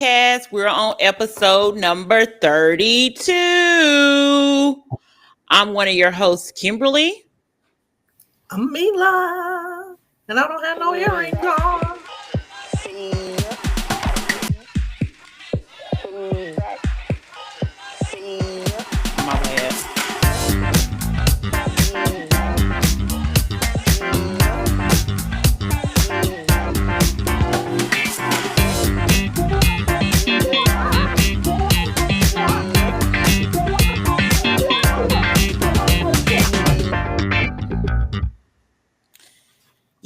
Podcast. We're on episode number 32. I'm one of your hosts, Kimberly. I'm Mila, and I don't have no earrings on. My bad.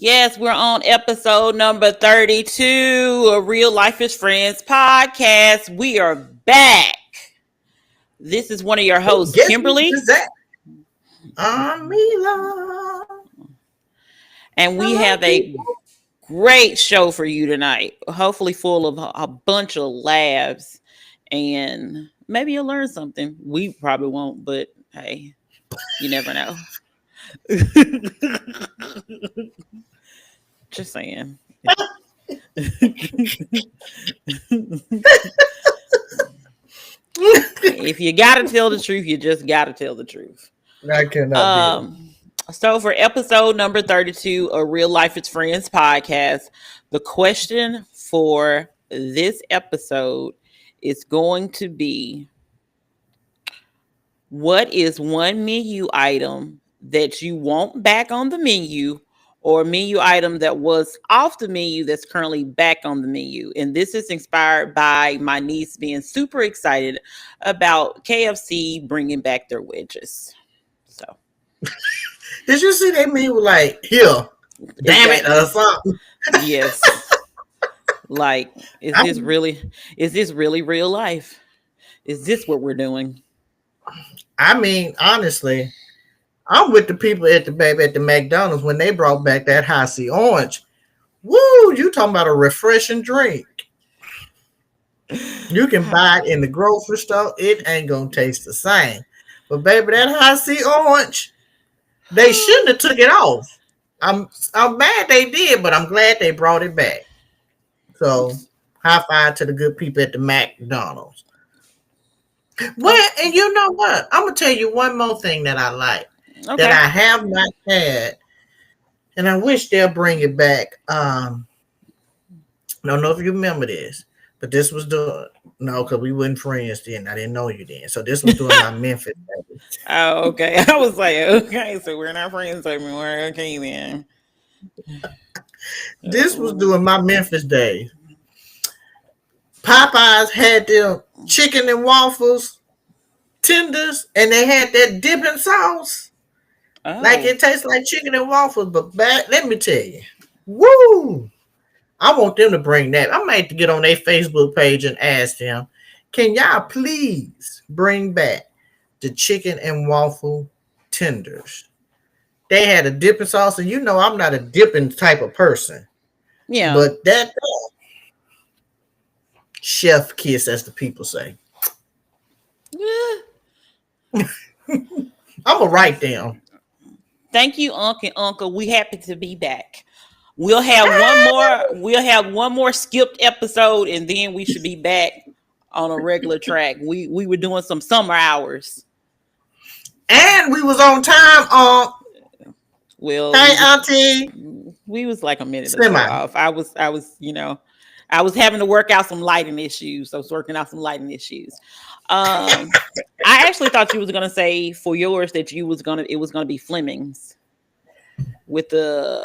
Yes, we're on episode number 32 of Real Lifeish Friends podcast. We are back. This is one of your hosts, Guess Kimberly. who's that? I'm Mila. And we have a great show for you tonight. Hopefully full of a bunch of laughs. And maybe you'll learn something. We probably won't, but hey, you never know. Just saying. If you gotta tell the truth, you just gotta tell the truth. I cannot So for episode number 32 of Real Lifeish Friends podcast, the question for this episode is going to be, what is one menu item that you want back on the menu, or a menu item that was off the menu that's currently back on the menu? And this is inspired by my niece being super excited about KFC bringing back their wedges. So, Did you see that meme like, here, damn it, or something? Yes. Like, is this really real life? Is this what we're doing? I mean, honestly, I'm with the people at the McDonald's when they brought back that high C orange. Woo, you talking about a refreshing drink. You can buy it in the grocery store. It ain't gonna taste the same. But baby, that high C orange, they shouldn't have took it off. I'm mad they did, but I'm glad they brought it back. So high five to the good people at the McDonald's. Well, and you know what? I'm gonna tell you one more thing that I like. Okay. That I have not had, and I wish they'll bring it back. I don't know if you remember this, but this was because we weren't friends then. I didn't know you then, so this was during my Memphis days. Oh, okay. I was like, okay, so we're not friends anymore. Okay, then. This was during my Memphis days. Popeyes had them chicken and waffles tenders, and they had that dipping sauce. Oh. Like it tastes like chicken and waffles, but let me tell you, woo! I want them to bring that. I might have to get on their Facebook page and ask them, can y'all please bring back the chicken and waffle tenders? They had a dipping sauce, and you know I'm not a dipping type of person. Yeah. But that chef kiss, as the people say. I'm gonna write down. Thank you, Uncle. We happy to be back. We'll have one more skipped episode, and then we should be back on a regular track. We were doing some summer hours. And we was on time, Well, hey, Auntie. We was like a minute or so off. I was having to work out some lighting issues. I was working out some lighting issues. I actually thought you was gonna say for yours that it was gonna be Fleming's with the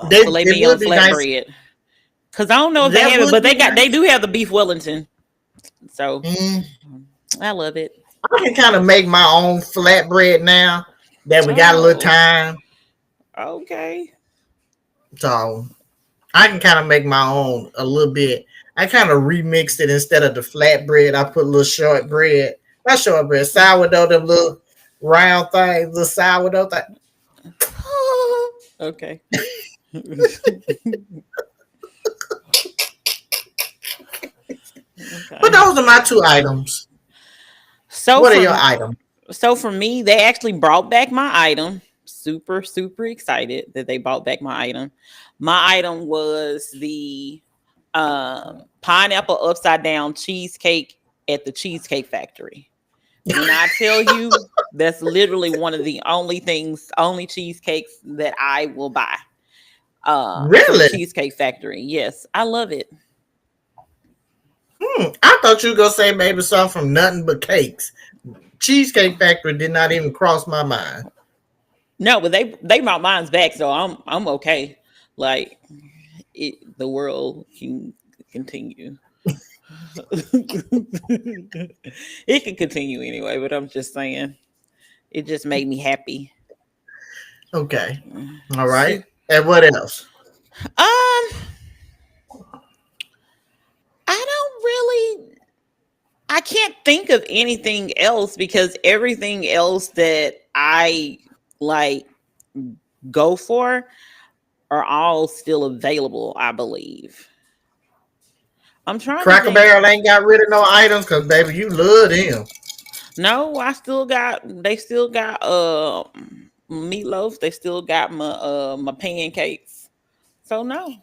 filet mignon flatbread. Because I don't know if they have it, but they do have the beef Wellington. So I love it. I can kind of make my own flatbread now that we got a little time. Okay. So I can kind of make my own a little bit. I kind of remixed it. Instead of the flatbread, I put a little shortbread. Not shortbread, sourdough, them little round things, little sourdough thing. Okay. But those are my two items. So what are your items? So for me, they actually brought back my item. Super, super excited that they brought back my item. My item was the pineapple upside down cheesecake at the Cheesecake Factory. When I tell you, that's literally one of the only cheesecakes that I will buy. Really? Cheesecake Factory. Yes, I love it. I thought you were gonna say maybe something from Nothing But Cakes. Cheesecake Factory did not even cross my mind. No, but they brought mine's back, so I'm okay. Like the world can continue. It can continue anyway, but I'm just saying, it just made me happy. Okay, all right. And what else? I can't think of anything else because everything else that I like go for are all still available, I believe. I'm trying. Cracker Barrel ain't got rid of no items because baby, you love them. No, they still got meatloaf. They still got my pancakes. So no.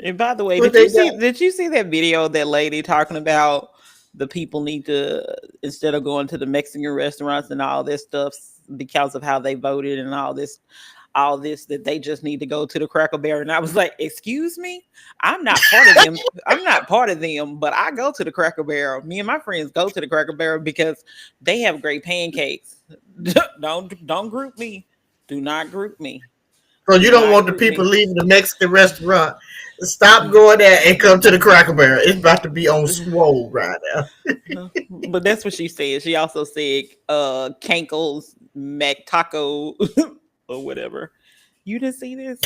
And by the way, did you see that video of that lady talking about the people need to, instead of going to the Mexican restaurants and all this stuff because of how they voted and all this, that they just need to go to the Cracker Barrel? And I was like, excuse me, I'm not part of them. I'm not part of them, but I go to the Cracker Barrel. Me and my friends go to the Cracker Barrel because they have great pancakes. Don't group me. Do not group me. So you don't want the people leaving the Mexican restaurant. Stop going there and come to the Cracker Barrel. It's about to be on swole right now. But that's what she said. She also said Cankles Mac Taco or whatever. You didn't see this?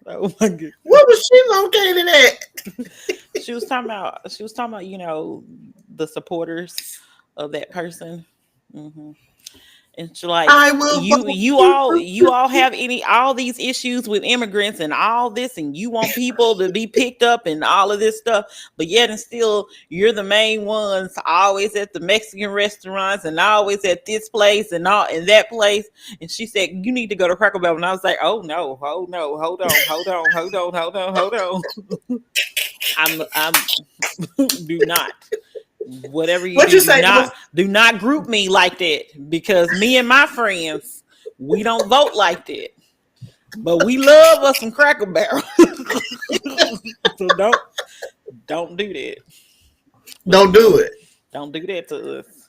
Oh my god. What was she located at? She was talking about, you know, the supporters of that person. Mm-hmm. And she's like, you all have all these issues with immigrants and all this, and you want people to be picked up and all of this stuff, but yet and still you're the main ones always at the Mexican restaurants and always at this place and all in that place. And she said, you need to go to Cracker Barrel. And I was like, oh no, hold on. I'm do not. Whatever you do not group me like that, because me and my friends, we don't vote like that, but we love us some Cracker Barrel. So don't do that. Don't do it. Don't do that to us.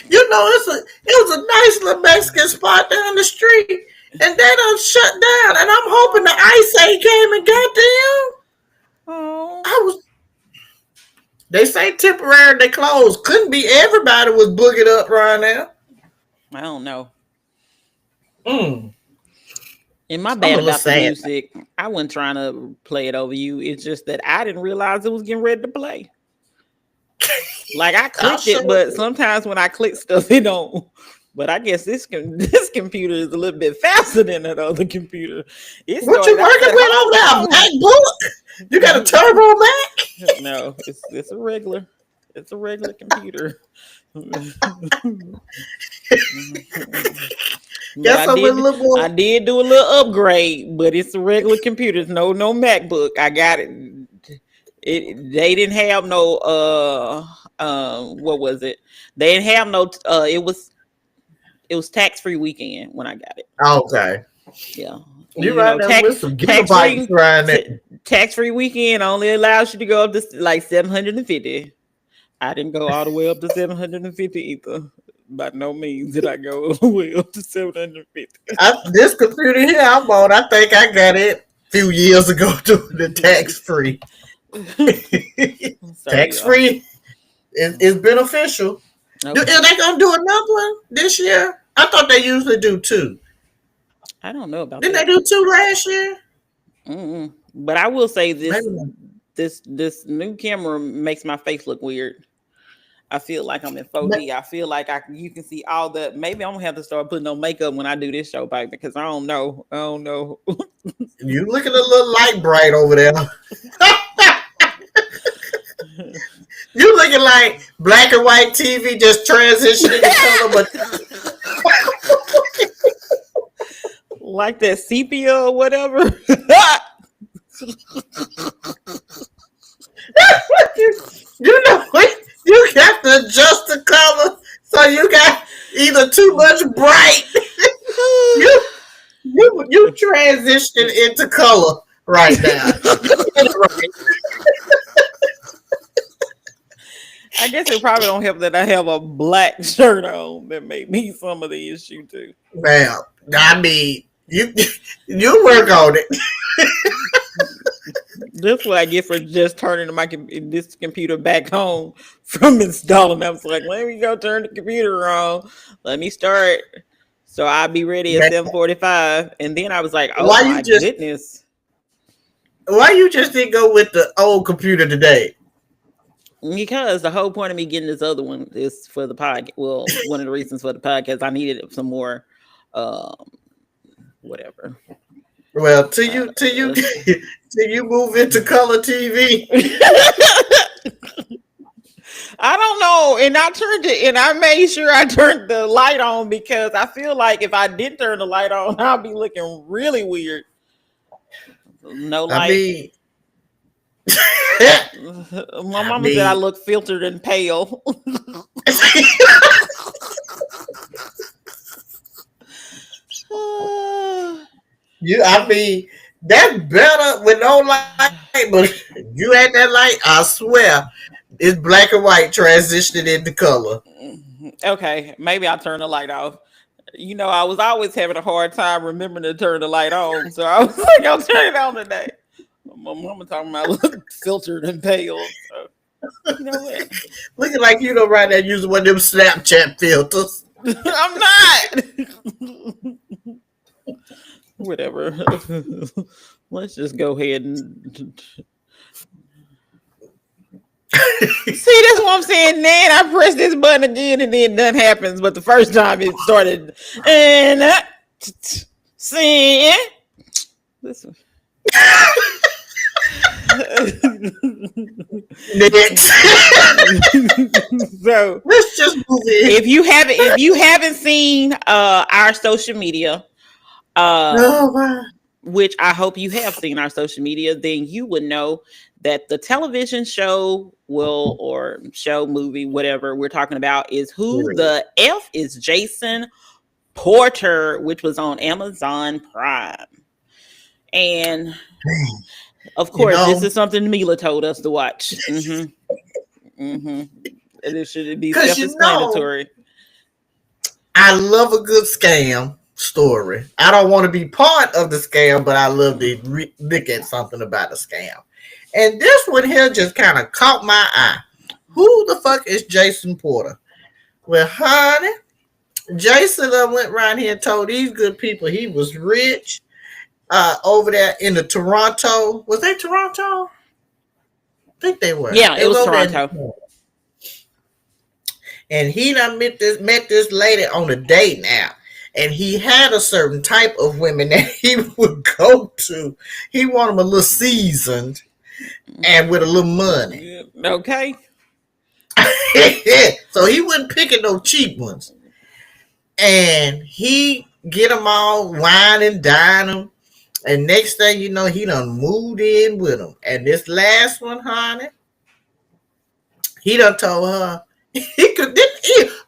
You know, it was a nice little Mexican spot down the street, and they done shut down. And I'm hoping the ICE ain't came and got them. Oh. They say temporary they closed. Couldn't be everybody was booking up right now. I don't know. And my bad about the music. I wasn't trying to play it over you. It's just that I didn't realize it was getting ready to play. Like I clicked it, but sometimes when I click stuff, it don't. But I guess this computer is a little bit faster than that other computer. What you working with over there? MacBook? You got a turbo Mac? No, it's a regular. It's a regular computer. I did do a little upgrade, but it's a regular computer. It's no MacBook. I got it. They didn't have no what was it? They didn't have no it was tax-free weekend when I got it. Okay. Yeah. You're right there with some gigabytes right there. Tax-free weekend only allows you to go up to like 750. I didn't go all the way up to 750 either. By no means did I go all the way up to 750. This computer here I bought, I think I got it a few years ago doing the tax-free. Tax-free is beneficial. Okay. Are they going to do another one this year? I thought they usually do 2. I don't know about Didn't that. They do 2 last year? Mm-mm. But I will say this new camera makes my face look weird. I feel like I'm in 4D. I feel like you can see all the. Maybe I'm gonna have to start putting on makeup when I do this show back because I don't know. You looking a little light bright over there. You looking like black and white TV just transitioning to color, but like that sepia or whatever. You know what? You got to adjust the color, so you got either too much bright. you transition into color right now. I guess it probably don't help that I have a black shirt on that may be some of the issue too. Well, I mean, you work on it. That's what I get for just turning this computer back home from installing. I was like, let me go turn the computer on. Let me start. So I'll be ready at 7:45. And then I was like, oh my goodness. Why you just didn't go with the old computer today? Because the whole point of me getting this other one is for the podcast. Well, one of the reasons for the podcast, I needed some more whatever. Well, till you move into color TV. I don't know. And I turned it, and I made sure I turned the light on because I feel like if I didn't turn the light on, I'll be looking really weird. No light. I mean, my mama said I look filtered and pale. I mean, that's better with no light, but you had that light, I swear, it's black and white transitioning into color. Okay, maybe I'll turn the light off. You know, I was always having a hard time remembering to turn the light on, so I was like, I'll turn it on today. My mama talking about look filtered and pale. So, you know what? Looking like you right now using one of them Snapchat filters. I'm not. Whatever. Let's just go ahead and see, that's what I'm saying. Then I press this button again and then nothing happens. But the first time it started and see listen. So let's just move in. If you haven't seen our social media, which I hope you have seen our social media, then you would know that the television show movie, whatever we're talking about, is Who the F is Jason Porter, which was on Amazon Prime. And of course, this is something Mila told us to watch. Mm-hmm. Mm-hmm. And it should be self-explanatory. I love a good scam story. I don't want to be part of the scam, but I love to look at something about a scam. And this one here just kind of caught my eye. Who the fuck is Jason Porter? Well, honey, Jason went around here and told these good people he was rich. Over there in the Toronto. Was they Toronto? I think they were. Yeah, it was Toronto. And he done met this lady on a date now. And he had a certain type of women that he would go to. He wanted them a little seasoned and with a little money. Okay. So he wasn't picking no cheap ones. And he get them all wine and dine them. And next thing you know, he done moved in with him. And this last one, honey, he done told her he could.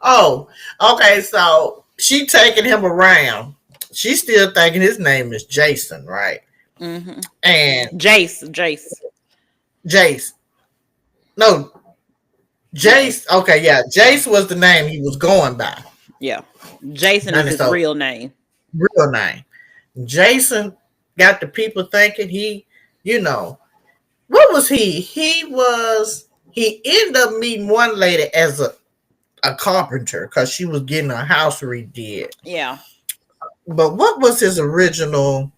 Oh, okay. So she taking him around. She's still thinking his name is Jason, right? Mm-hmm. And Jace. No, Jace. Okay, yeah, Jace was the name he was going by. Yeah, Jason is his real name. Real name. Jason got the people thinking he, what was he? He ended up meeting one lady as a carpenter because she was getting her house redid. Yeah. But what was his original?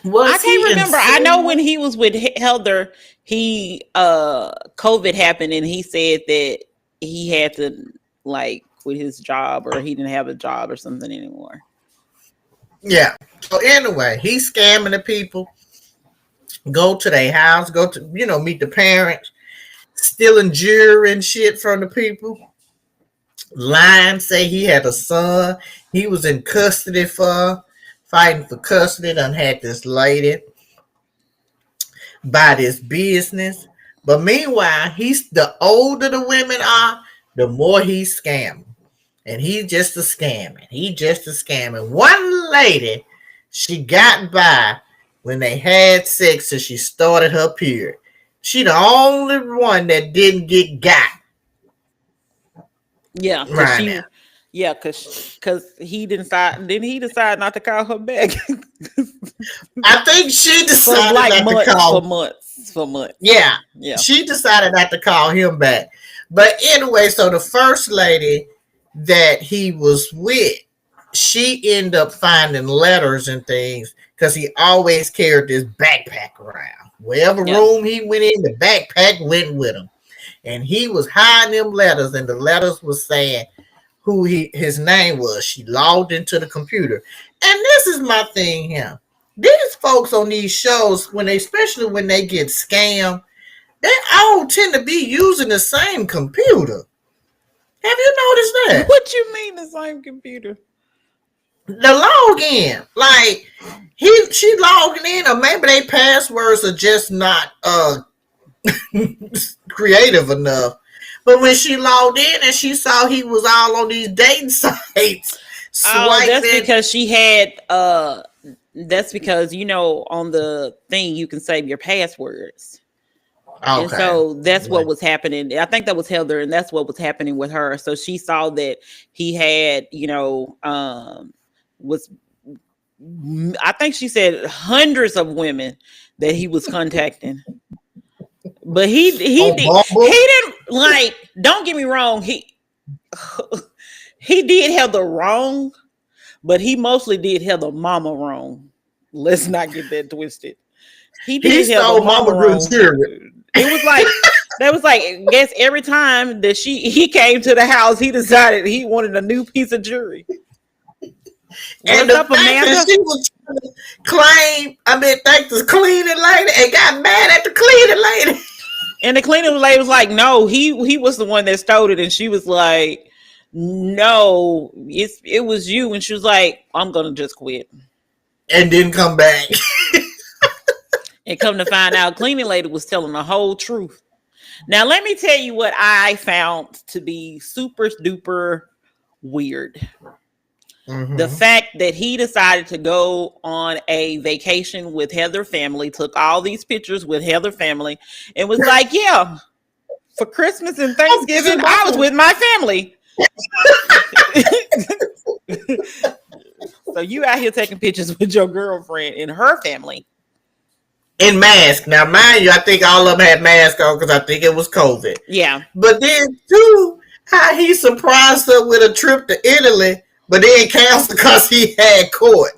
I can't remember. I know when he was with Heather, COVID happened and he said that he had to quit his job or he didn't have a job or something anymore. Yeah. So anyway, he's scamming the people. Go to their house, go to, meet the parents, stealing jewelry and shit from the people. Lying, say he had a son he was in custody for fighting for custody, done had this lady buy this business. But meanwhile, he's the older the women are, the more he's scamming. And he's just a scamming. He just a scamming. One lady, she got by when they had sex and she started her period. She the only one that didn't get got. Yeah, right now. Yeah, cause he didn't he decide not to call her back? I think she decided like not to call for months. Yeah, she decided not to call him back. But anyway, so the first lady that he was with, she ended up finding letters and things because he always carried this backpack around. Wherever room he went in, the backpack went with him. And he was hiding them letters, and the letters was saying who his name was. She logged into the computer. And this is my thing here. These folks on these shows, especially when they get scammed, they all tend to be using the same computer. Have you noticed that? What you mean the same computer? The login. Like she logging in, or maybe their passwords are just not creative enough. But when she logged in and she saw he was all on these dating sites, that's because she had that's because on the thing you can save your passwords. Okay. And so that's what was happening. I think that was Heather, and that's what was happening with her. So she saw that he had, I think she said hundreds of women that he was contacting. But he didn't like, don't get me wrong, he did Heather wrong, but he mostly did Heather mama wrong. Let's not get that twisted. He did Heather mama wrong. It was like I guess every time that he came to the house, he decided he wanted a new piece of jewelry. And the fact that she was trying to thank the cleaning lady and got mad at the cleaning lady. And the cleaning lady was like, no, he was the one that stole it. And she was like, no, it was you. And she was like, I'm going to just quit. And didn't come back. And come to find out, cleaning lady was telling the whole truth. Now, let me tell you what I found to be super duper weird. Mm-hmm. The fact that he decided to go on a vacation with Heather family, took all these pictures with Heather family, and was like, yeah, for Christmas and Thanksgiving, I was with my family. So you out here taking pictures with your girlfriend and her family. In mask. Now, mind you, I think all of them had masks on because I think it was COVID. Yeah. But then, too, how he surprised her with a trip to Italy, but then canceled because he had court.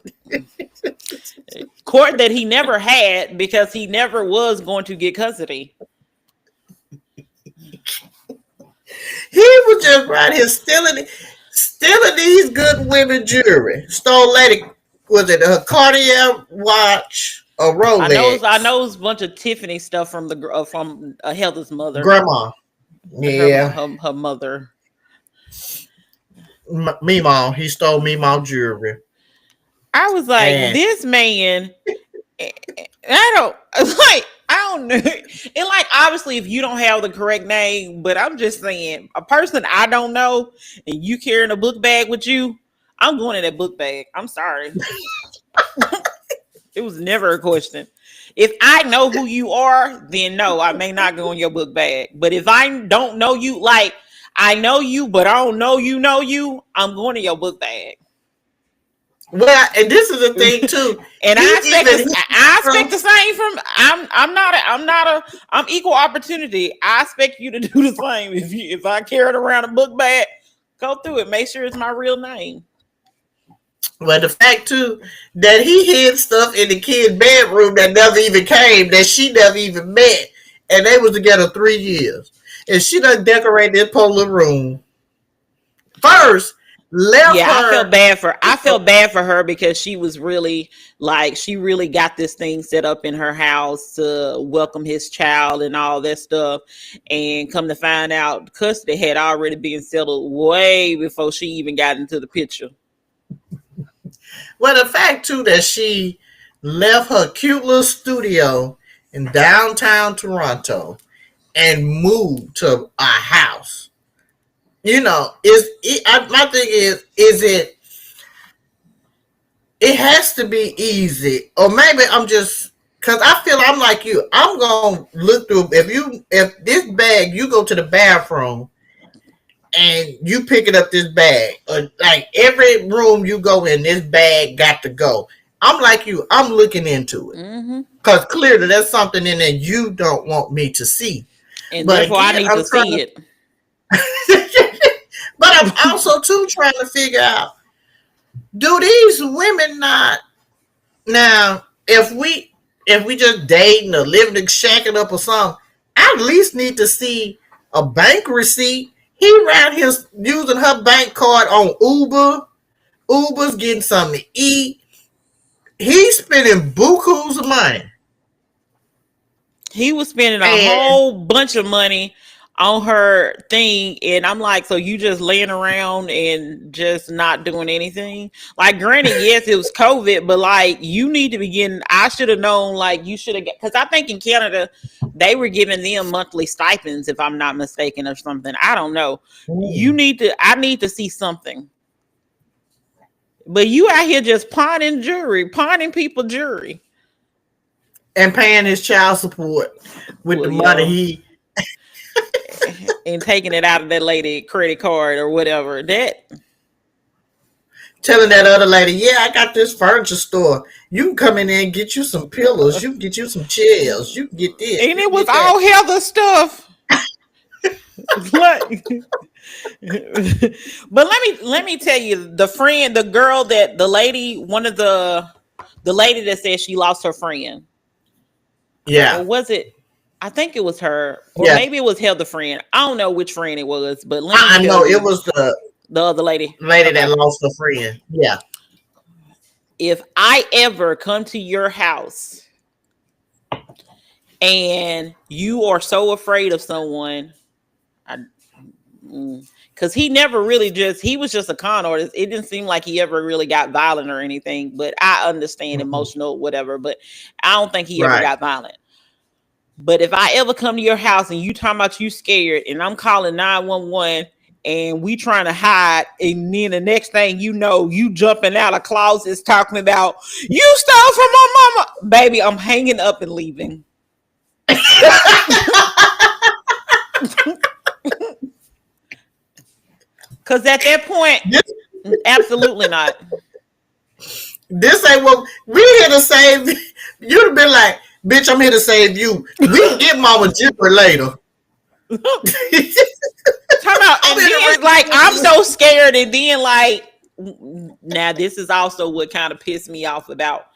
Court that he never had because he never was going to get custody. He was just right here stealing these good women jewelry. Stole lady, was it a Cartier watch? A Rolex. I know it's a bunch of Tiffany stuff from Heather's mother. Grandma. Yeah. Her mother. Meemaw. He stole Meemaw jewelry. I was like, this man, I don't know. And like, obviously, if you don't have the correct name, but I'm just saying, a person I don't know and you carrying a book bag with you, I'm going in that book bag. I'm sorry. It was never a question. If I know who you are, then no, I may not go in your book bag. But if I don't know you, like I know you, but I don't know you, I'm going in your book bag. Well, and this is the thing too. And I expect the same from. I'm equal opportunity. I expect you to do the same. If I carry it around a book bag, go through it. Make sure it's my real name. Well, the fact too that he hid stuff in the kid's bedroom that never even came, that she never even met, and they was together 3 years, and she done decorated this poor little room. First, left her. I felt bad for her because she was really she really got this thing set up in her house to welcome his child and all that stuff, and come to find out, custody had already been settled way before she even got into the picture. Well, the fact too that she left her cute little studio in downtown Toronto and moved to a house. You know, my thing is it? It has to be easy, or maybe I'm just because I feel I'm like you. I'm gonna look through if this bag you go to the bathroom and you picking up this bag, or like every room you go in, this bag got to go. I'm like you. I'm looking into it because clearly there's something in there you don't want me to see, and but therefore again, I need to see it. But I'm also too trying to figure out: do these women not now? If we just dating or living shacking up or something, I at least need to see a bank receipt. He around here using her bank card on Uber. Uber's getting something to eat. He's spending bukus of money. He was spending a whole bunch of money on her thing, and I'm like, so you just laying around and just not doing anything? Like, granted, yes, it was COVID, but like, you need to begin. I should have known. Like, you should have, because I think in Canada they were giving them monthly stipends, if I'm not mistaken, or something. I don't know. You need to. I need to see something. But you out here just pawning people jewelry, and paying his child support with the money he. And taking it out of that lady credit card or whatever. That telling that other lady, yeah, I got this furniture store. You can come in there and get you some pillows. You can get you some chairs. You can get this. And it was all Heather stuff. But let me tell you, the lady that said she lost her friend. Yeah. Or was it? I think it was her, or maybe it was Heather friend. I don't know which friend it was, but I know it was the other lady. That lost her friend. Yeah. If I ever come to your house and you are so afraid of someone, because he never really he was just a con artist. It didn't seem like he ever really got violent or anything, but I understand emotional, whatever, but I don't think he ever got violent. But if I ever come to your house and you talking about you scared and I'm calling 911 and we trying to hide, and then the next thing you know, you jumping out of closets talking about you stole from my mama, baby, I'm hanging up and leaving. Because at that point, absolutely not. This ain't what we here to save. You'd have been like, bitch, I'm here to save you. We can get Mama Jipper later. Talk about, and then like, I'm so scared, and then like, now this is also what kind of pissed me off about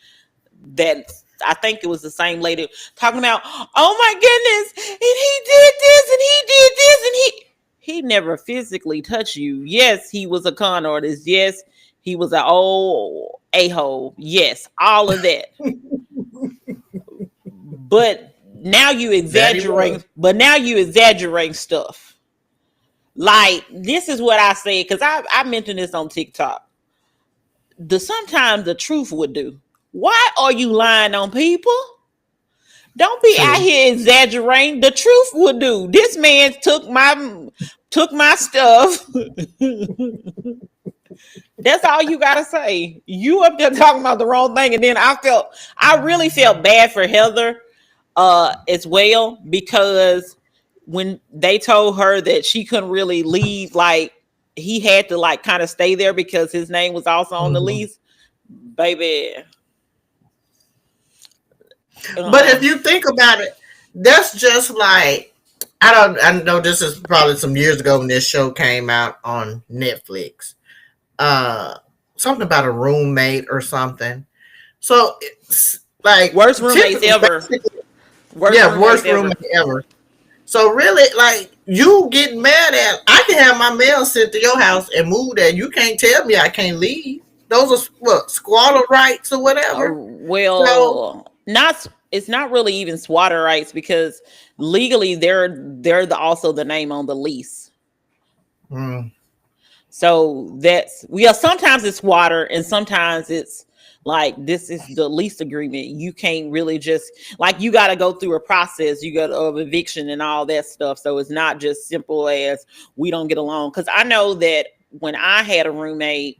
that. I think it was the same lady talking about, oh my goodness, and he did this, and he did this, and he never physically touched you. Yes, he was a con artist. Yes, he was an old a-hole. Yes, all of that. But now you exaggerate. But now you exaggerating stuff. Like, this is what I said, because I mentioned this on TikTok. Sometimes the truth would do. Why are you lying on people? Don't be out here exaggerating. The truth would do. This man took my stuff. That's all you gotta say. You up there talking about the wrong thing, and then I really felt bad for Heather as well, because when they told her that she couldn't really leave, like, he had to like kind of stay there because his name was also on the lease, baby. But if you think about it, that's just like, I know this is probably some years ago when this show came out on Netflix. Something about a roommate or something. So it's like worst roommates ever. Worst roommate ever. So really, like, you getting mad at, I can have my mail sent to your house and move there. You can't tell me I can't leave. Those are what, squatter rights or whatever. It's not really even squatter rights, because legally they're also the name on the lease. So sometimes it's water and sometimes it's like, this is the lease agreement. You can't really just, like, you got to go through a process. You got of eviction and all that stuff. So it's not just simple as we don't get along. Because I know that when I had a roommate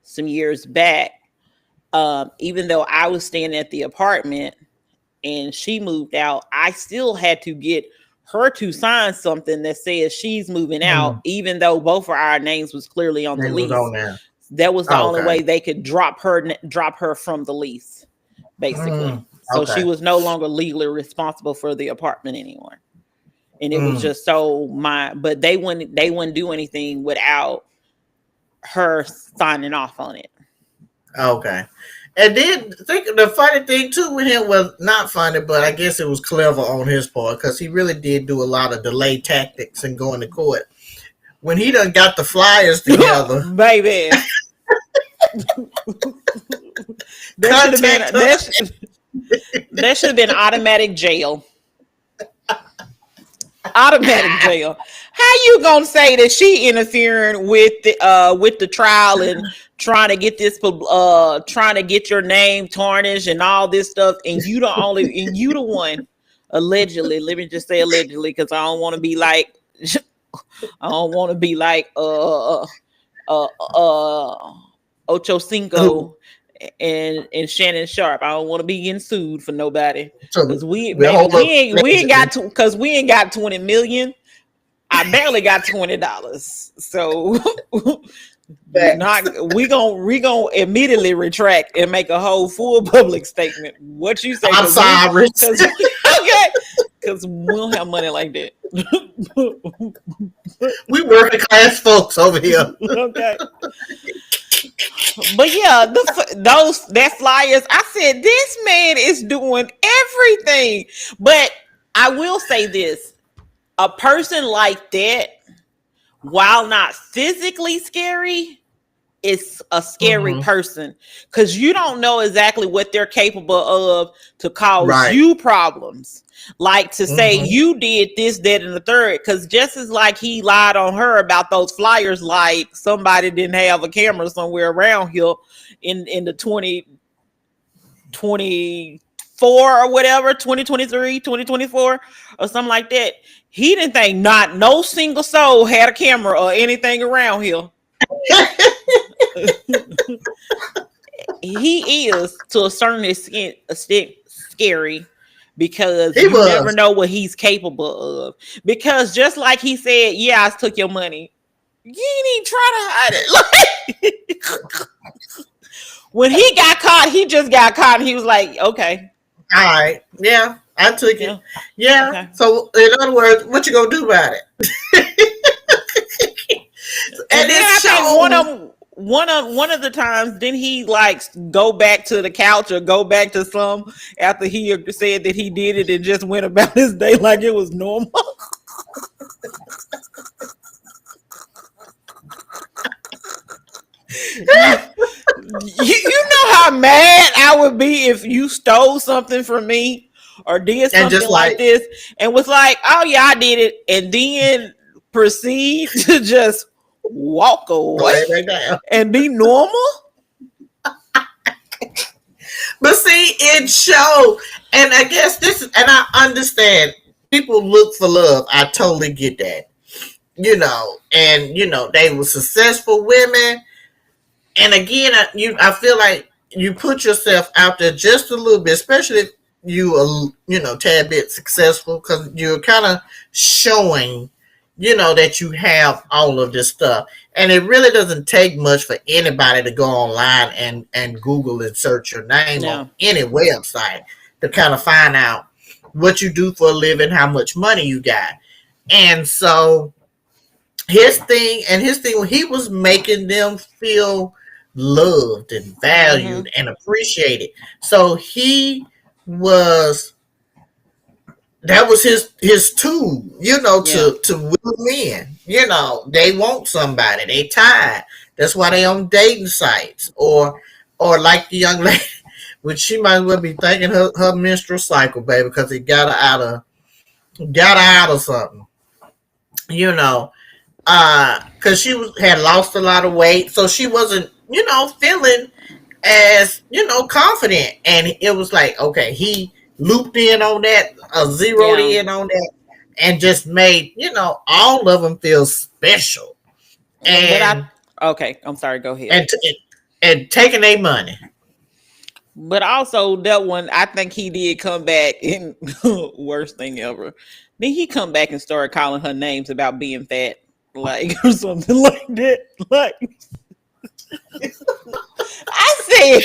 some years back, even though I was staying at the apartment and she moved out, I still had to get her to sign something that says she's moving out, even though both of our names was clearly on the lease. That was the only way they could drop her from the lease, basically. So she was no longer legally responsible for the apartment anymore. And it was just but they wouldn't do anything without her signing off on it. Okay. And then the funny thing too with him was not funny, but I guess it was clever on his part because he really did do a lot of delay tactics and going to court. When he done got the flyers together, baby, that should have been automatic jail. Automatic jail. How you gonna say that she interfering with the trial and trying to get your name tarnished and all this stuff, and you the one allegedly. Let me just say allegedly because I don't want to be like Ocho Cinco and Shannon Sharp. I don't want to be getting sued for nobody because we ain't got 20 million. I barely got $20, so we gonna immediately retract and make a whole full public statement. What you say? I'm sorry. Because we don't have money like that. We working class folks over here. Okay. But yeah, that flyers, I said, this man is doing everything. But I will say this. A person like that, while not physically scary, is a scary person because you don't know exactly what they're capable of to cause you problems. Like to say you did this, that, and the third. Because just as like he lied on her about those flyers, like somebody didn't have a camera somewhere around here in the 2024 or whatever, 2023, 2024 or something like that. He didn't think not no single soul had a camera or anything around here. He is to a certain extent scary because you never know what he's capable of. Because just like he said, yeah, I took your money. You ain't even try to hide it. Like, when he got caught, he just got caught and he was like, okay. All right. Yeah. I took it. Yeah. Okay. So in other words, what you gonna do about it? And then I think one of the times, didn't he like go back to the couch or go back to some after he said that he did it and just went about his day like it was normal? You know how mad I would be if you stole something from me or did something like this and was like, oh yeah, I did it, and then proceed to just walk away and be normal. But see, it showed, and I guess this is, and I understand people look for love. I totally get that, and they were successful women. And again, I feel like you put yourself out there just a little bit, especially if you are, tad bit successful, because you're kind of showing, that you have all of this stuff. And it really doesn't take much for anybody to go online and Google and search your name on any website to kind of find out what you do for a living, how much money you got. And so his thing, he was making them feel loved and valued and appreciated. So that was his tool, to woo men. They want somebody, they tired. That's why they on dating sites or like the young lady, which she might as well be thanking her menstrual cycle, baby, because it got her out of something. because she had lost a lot of weight, so she wasn't, feeling as confident. And it was like, okay, he looped in on that, zeroed Yeah. in on that, and just made all of them feel special. And okay, I'm sorry. Go ahead. And taking their money. But also that one, I think he did come back in worst thing ever. Then he come back and started calling her names about being fat, like or something like that. Like I said,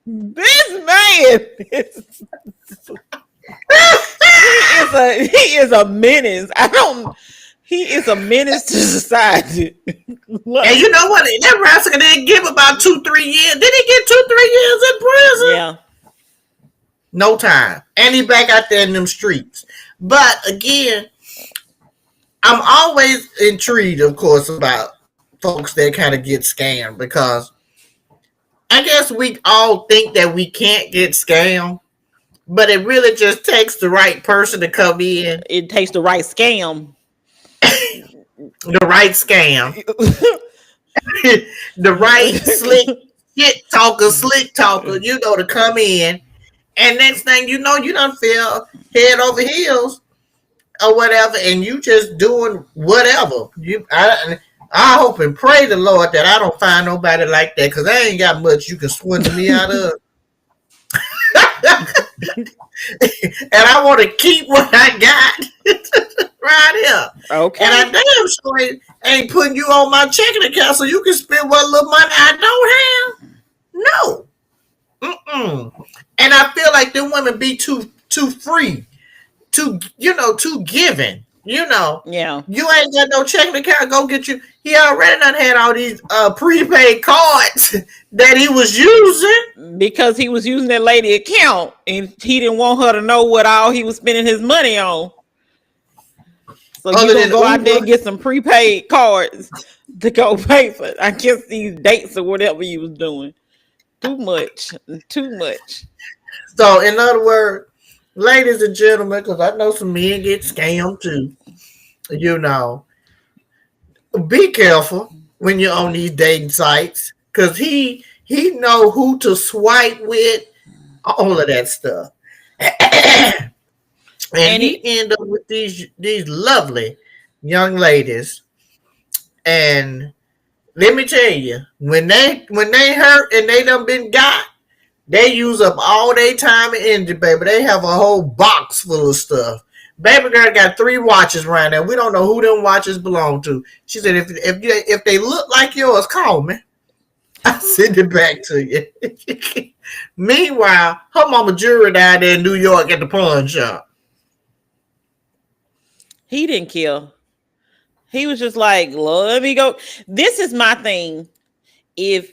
this man he is a menace. He is a menace to society. Like, and you know what? That rascal didn't give about 2-3 years. Did he get 2-3 years in prison? Yeah. No time. And he back out there in them streets. But again, I'm always intrigued, of course, about folks that kind of get scammed, because I guess we all think that we can't get scammed, but it really just takes the right person to come in. It takes the right scam. The right scam. The right slick talker, to come in. And next thing you know, you done feel head over heels or whatever, and you just doing whatever. I hope and pray the Lord that I don't find nobody like that, because I ain't got much you can swindle me out of. And I want to keep what I got right here. Okay. And I damn sure ain't putting you on my checking account so you can spend what little money I don't have. No. And I feel like them women be too free, too giving. Yeah. You ain't got no checking account. Go get you. He already done had all these prepaid cards that he was using, because he was using that lady account and he didn't want her to know what all he was spending his money on. So you gonna go out there and get some prepaid cards to go pay for, I guess, these dates or whatever he was doing. Too much. So, in other words, ladies and gentlemen, because I know some men get scammed too, be careful when you're on these dating sites, because he know who to swipe with, all of that stuff. And he end up with these lovely young ladies. And let me tell you, when they hurt and they done been got, they use up all their time and energy, baby. They have a whole box full of stuff. Baby girl got 3 watches right now. We don't know who them watches belong to. She said, if they look like yours, call me. I'll send it back to you. Meanwhile, her mama jewelry down there in New York at the pawn shop. He didn't kill. He was just like, let me go. This is my thing. If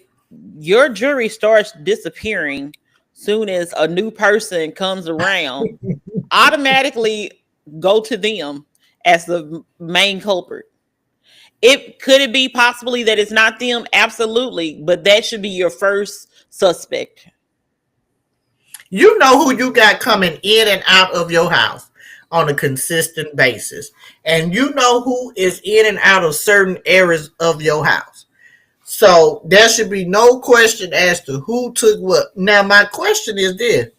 your jewelry starts disappearing soon as a new person comes around, automatically go to them as the main culprit. Could it be possibly that it's not them? Absolutely. But that should be your first suspect. You know who you got coming in and out of your house on a consistent basis. And you know who is in and out of certain areas of your house. So there should be no question as to who took what. Now, my question is this.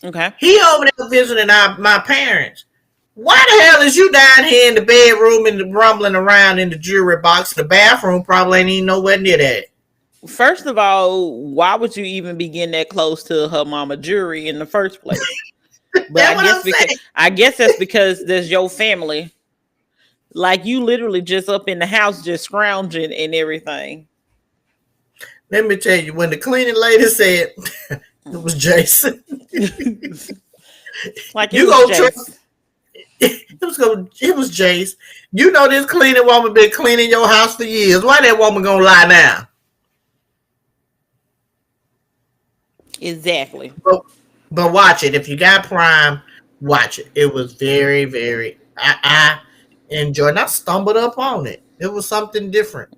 Okay. He over there visiting my parents. Why the hell is you down here in the bedroom and rumbling around in the jewelry box? The bathroom probably ain't even nowhere near that. First of all, why would you even be getting that close to her mama jewelry in the first place? But I guess that's because there's your family. Like, you literally just up in the house just scrounging and everything. Let me tell you, when the cleaning lady said it was Jason. Like it was Jason. It was Jace. You know this cleaning woman been cleaning your house for years. Why that woman gonna lie now? Exactly. But watch it. If you got Prime, watch it. It was very, very. I enjoyed. I stumbled up on it. It was something different.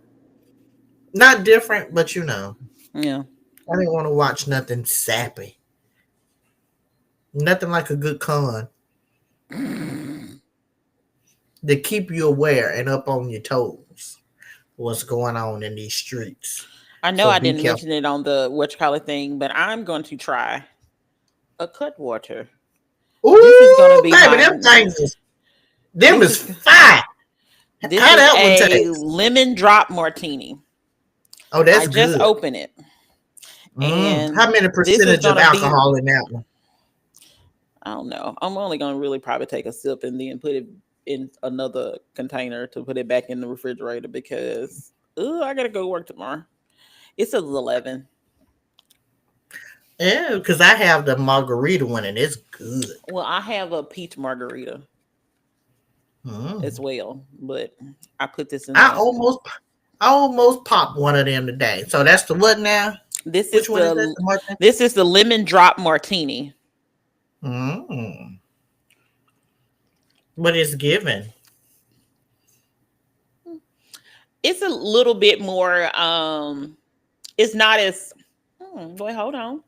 Not different, but Yeah. I didn't want to watch nothing sappy. Nothing like a good con. To keep you aware and up on your toes. what's going on in these streets. I know I didn't mention it on the whatchamacallit thing, but I'm going to try a Cutwater. Ooh, this is going to be baby, them things. Them is fire. This is a lemon drop martini. Oh, that's good. I just opened it. And how many percentage of alcohol in that one? I don't know. I'm only going to really probably take a sip and then put it in another container to put it back in the refrigerator because I got to go work tomorrow. It says 11. Yeah, because I have the margarita one and it's good. Well, I have a peach margarita as well, but I put this in. I almost popped one of them today. So that's the what now? This is the lemon drop martini. What is given? It's a little bit more. It's not as. Boy, hold on.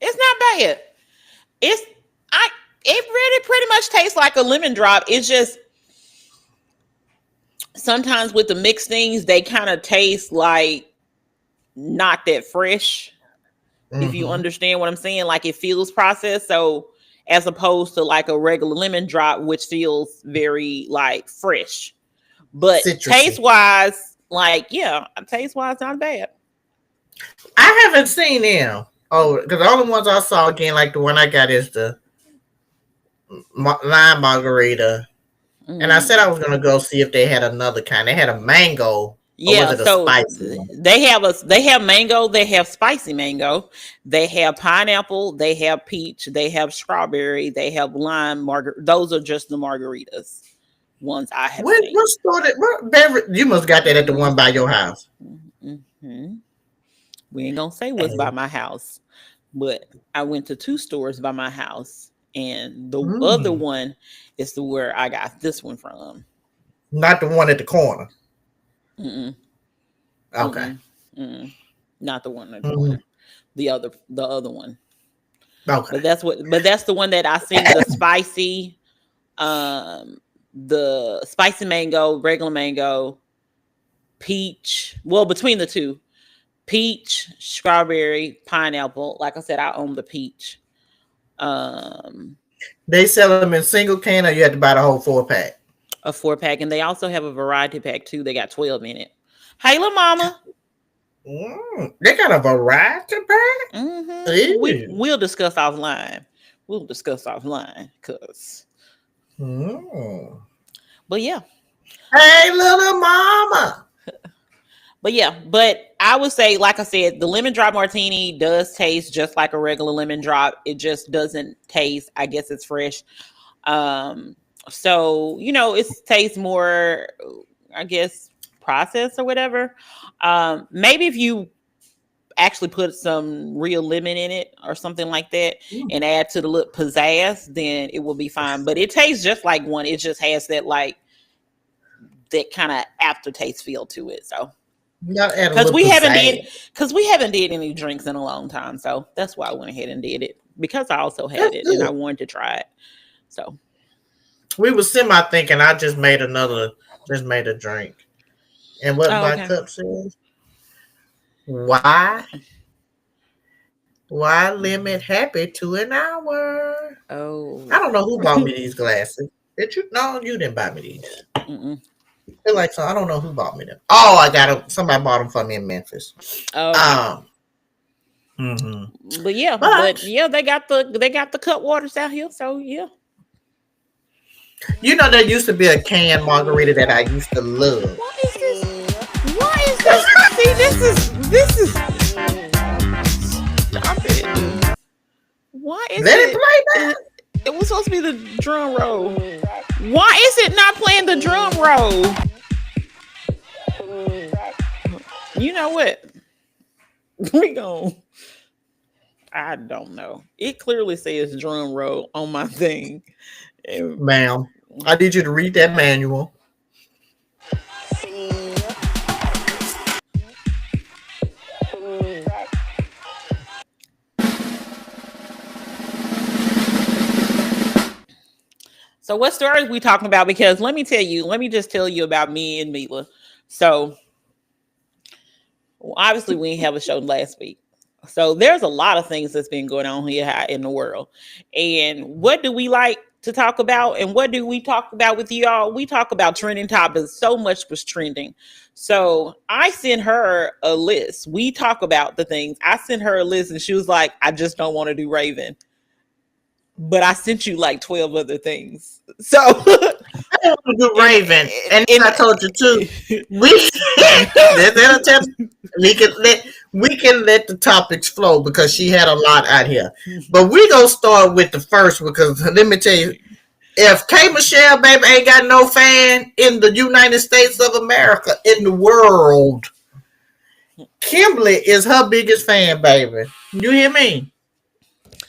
It's not bad. It really pretty much tastes like a lemon drop. It's just sometimes with the mixed things, they kind of taste like not that fresh. If you understand what I'm saying, like it feels processed. So as opposed to like a regular lemon drop, which feels very like fresh, but taste wise, not bad. I haven't seen them. Oh, because the only ones I saw again, like the one I got is the lime margarita. And I said I was going to go see if they had another kind. They had a mango. Yeah, so they have mango, they have spicy mango, they have pineapple, they have peach, they have strawberry, they have lime Those are just the margaritas ones I have seen. What beverage? You must got that at the one by your house. We ain't gonna say what's by my house, but I went to 2 stores by my house, and the other one is where I got this one from. Not the one at the corner. Okay. Not the one at the corner. The other one. Okay. But that's the one that I seen, the spicy, the spicy mango, regular mango, peach. Well, between the two. Peach, strawberry, pineapple. Like I said, I own the peach. They sell them in single can, or you have to buy the whole 4-pack? A 4-pack, and they also have a variety pack too. They got 12 in it. Hey, little mama. They got a variety pack? We'll discuss offline. Cause. But yeah. Hey, little mama. But I would say, like I said, the lemon drop martini does taste just like a regular lemon drop. It just doesn't taste, I guess it's fresh. So, it tastes more, I guess, processed or whatever. Maybe if you actually put some real lemon in it or something like that and add to the little pizzazz, then it will be fine. But it tastes just like one. It just has that kind of aftertaste feel to it. So. Because we haven't did any drinks in a long time, so that's why I went ahead and did it, because I also had it and I wanted to try it. So we were thinking I just made a drink, and what my cup says, why limit happy to an hour? Oh, I don't know who bought me these glasses. Did you? No, you didn't buy me these. They're like, so I don't know who bought me them. Oh, I got them. Somebody bought them for me in Memphis. Oh. But they got the cut waters out here. So yeah. There used to be a canned margarita that I used to love. What is this? See, this is. Stop it. Why is Let it play that? It was supposed to be the drum roll. Why is it not playing the drum roll? You know what? I don't know. It clearly says drum roll on my thing. Ma'am. I need you to read that manual. So what stories we talking about? Because let me just tell you about me and Mila. So obviously we didn't have a show last week. So there's a lot of things that's been going on here in the world. And what do we like to talk about? And what do we talk about with y'all? We talk about trending topics. So much was trending. So I sent her a list. We talk about the things. I sent her a list and she was like, I just don't want to do Raven. But I sent you like 12 other things. So I want to do Raven. And I told you too. We can let the topics flow because she had a lot out here. But we gonna start with the first because let me tell you, if KMichelle baby ain't got no fan in the United States of America, in the world, Kimberly is her biggest fan, baby. You hear me?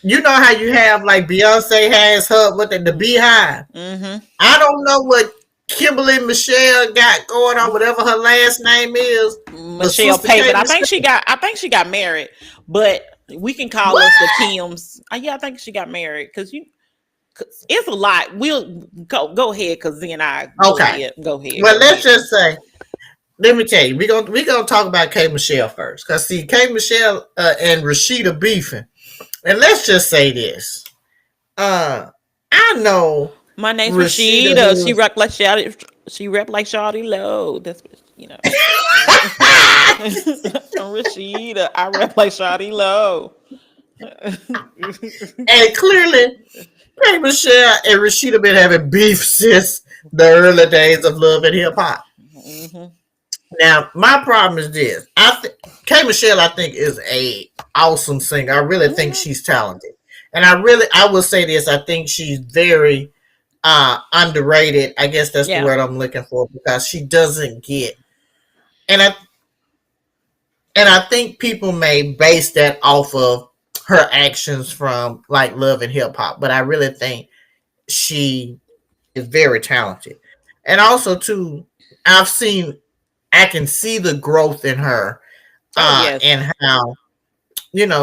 You know how you have like Beyonce has her with the Beehive. Mm-hmm. I don't know what Kimberly Michelle got going on, whatever her last name is. Michelle Pavin. I think she got married, but we can call us the Kims. Yeah, I think she got married because it's a lot. We'll go ahead because then go ahead. Well, let's just say. Let me tell you, we gonna talk about KMichelle first, cause see, KMichelle and Rasheeda beefing. And let's just say this. I know my name's Rasheeda. She rap like Shawty. She rap like Shawty Low. That's what I'm Rasheeda. I rap like Shawty Low. And clearly, Michelle and Rasheeda been having beef since the early days of Love and Hip Hop. Mm-hmm. Now, my problem is this. KMichelle, I think, is a awesome singer. I really think she's talented. And I will say this. I think she's very underrated. I guess that's the word I'm looking for because she doesn't get. And I think people may base that off of her actions from like Love and Hip Hop. But I really think she is very talented. And also, too, I can see the growth in her and how,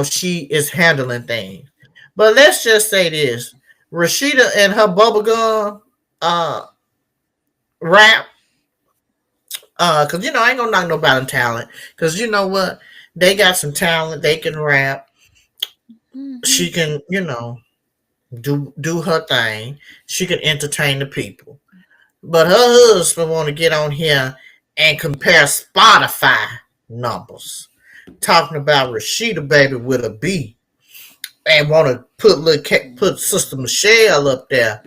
she is handling things. But let's just say this. Rasheeda and her bubblegum rap, because, I ain't going to knock nobody talent. Because you know what? They got some talent. They can rap. Mm-hmm. She can, do her thing. She can entertain the people. But her husband want to get on here and compare Spotify numbers, talking about Rasheeda baby with a B, and want to put Sister Michelle up there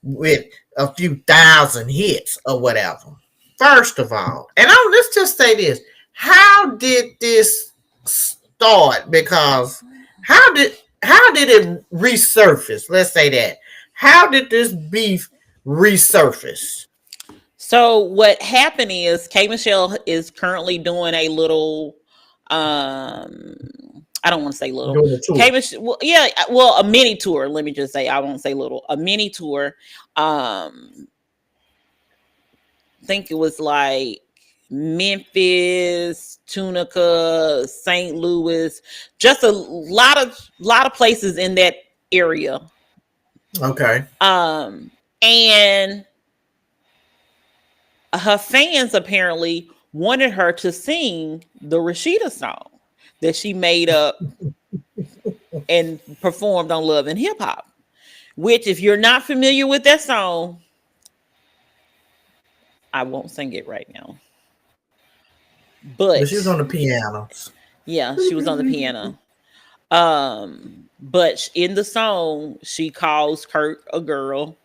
with a few thousand hits or whatever. First of all, and let's just say this: how did this start? Because how did it resurface? Let's say that. How did this beef resurface? So what happened is KMichelle is currently doing a little I don't want to say little. KMichelle, a mini tour. Let me just say, I won't say little. A mini tour. I think it was like Memphis, Tunica, St. Louis, just a lot of places in that area. Okay. And her fans apparently wanted her to sing the Rasheeda song that she made up and performed on Love and Hip Hop, which, if you're not familiar with that song, I won't sing it right now. But she was on the piano. Yeah, she was on the piano. But in the song, she calls Kurt a girl.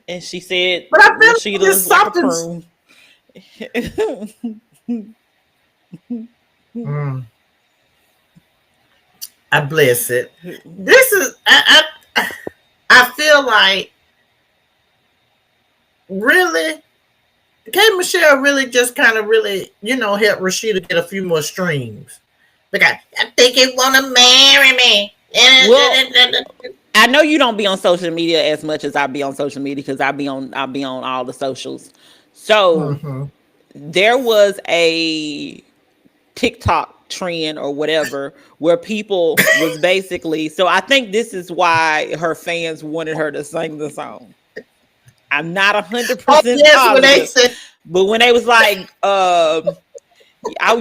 And she said, "But I feel she looks like a prune." I bless it. This is I feel like really KMichelle really just kind of really, helped Rasheeda get a few more streams. Because I think you want to marry me. Well, I know you don't be on social media as much as I be on social media because I be on all the socials. So there was a TikTok trend or whatever where people was basically, so I think this is why her fans wanted her to sing the song. I'm not 100% positive, but when they was like,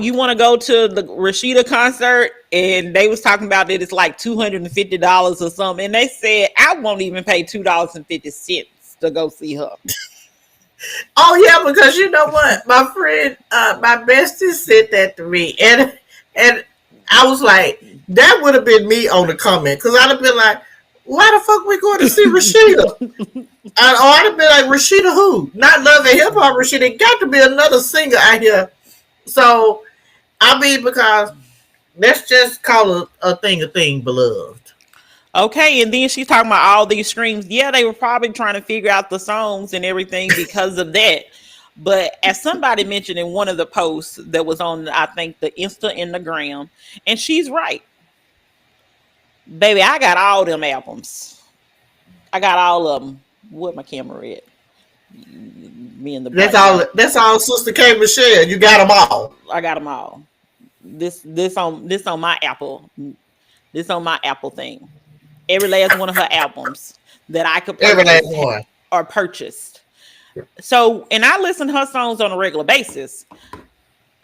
you want to go to the Rasheeda concert, and they was talking about that it's like $250 or something, and they said I won't even pay $2.50 to go see her. Oh yeah, because you know what, my friend, my bestie said that to me, and I was like, that would have been me on the comment, because I'd have been like, why the fuck we going to see Rasheeda? I'd have been like, Rasheeda who? Not Love and Hip Hop Rasheeda. Got to be another singer out here. So, I mean, because let's just call a thing, beloved. Okay, and then she's talking about all these streams. Yeah, they were probably trying to figure out the songs and everything because of that. But as somebody mentioned in one of the posts that was on, I think, the Insta and the Gram, and she's right. Baby, I got all them albums. I got all of them. What my camera at? Me and the that's all Sister KMichelle. You got them all. I got them all. This on my Apple. This on my Apple thing. Every last one of her albums that I could purchase or purchased. So, and I listen to her songs on a regular basis.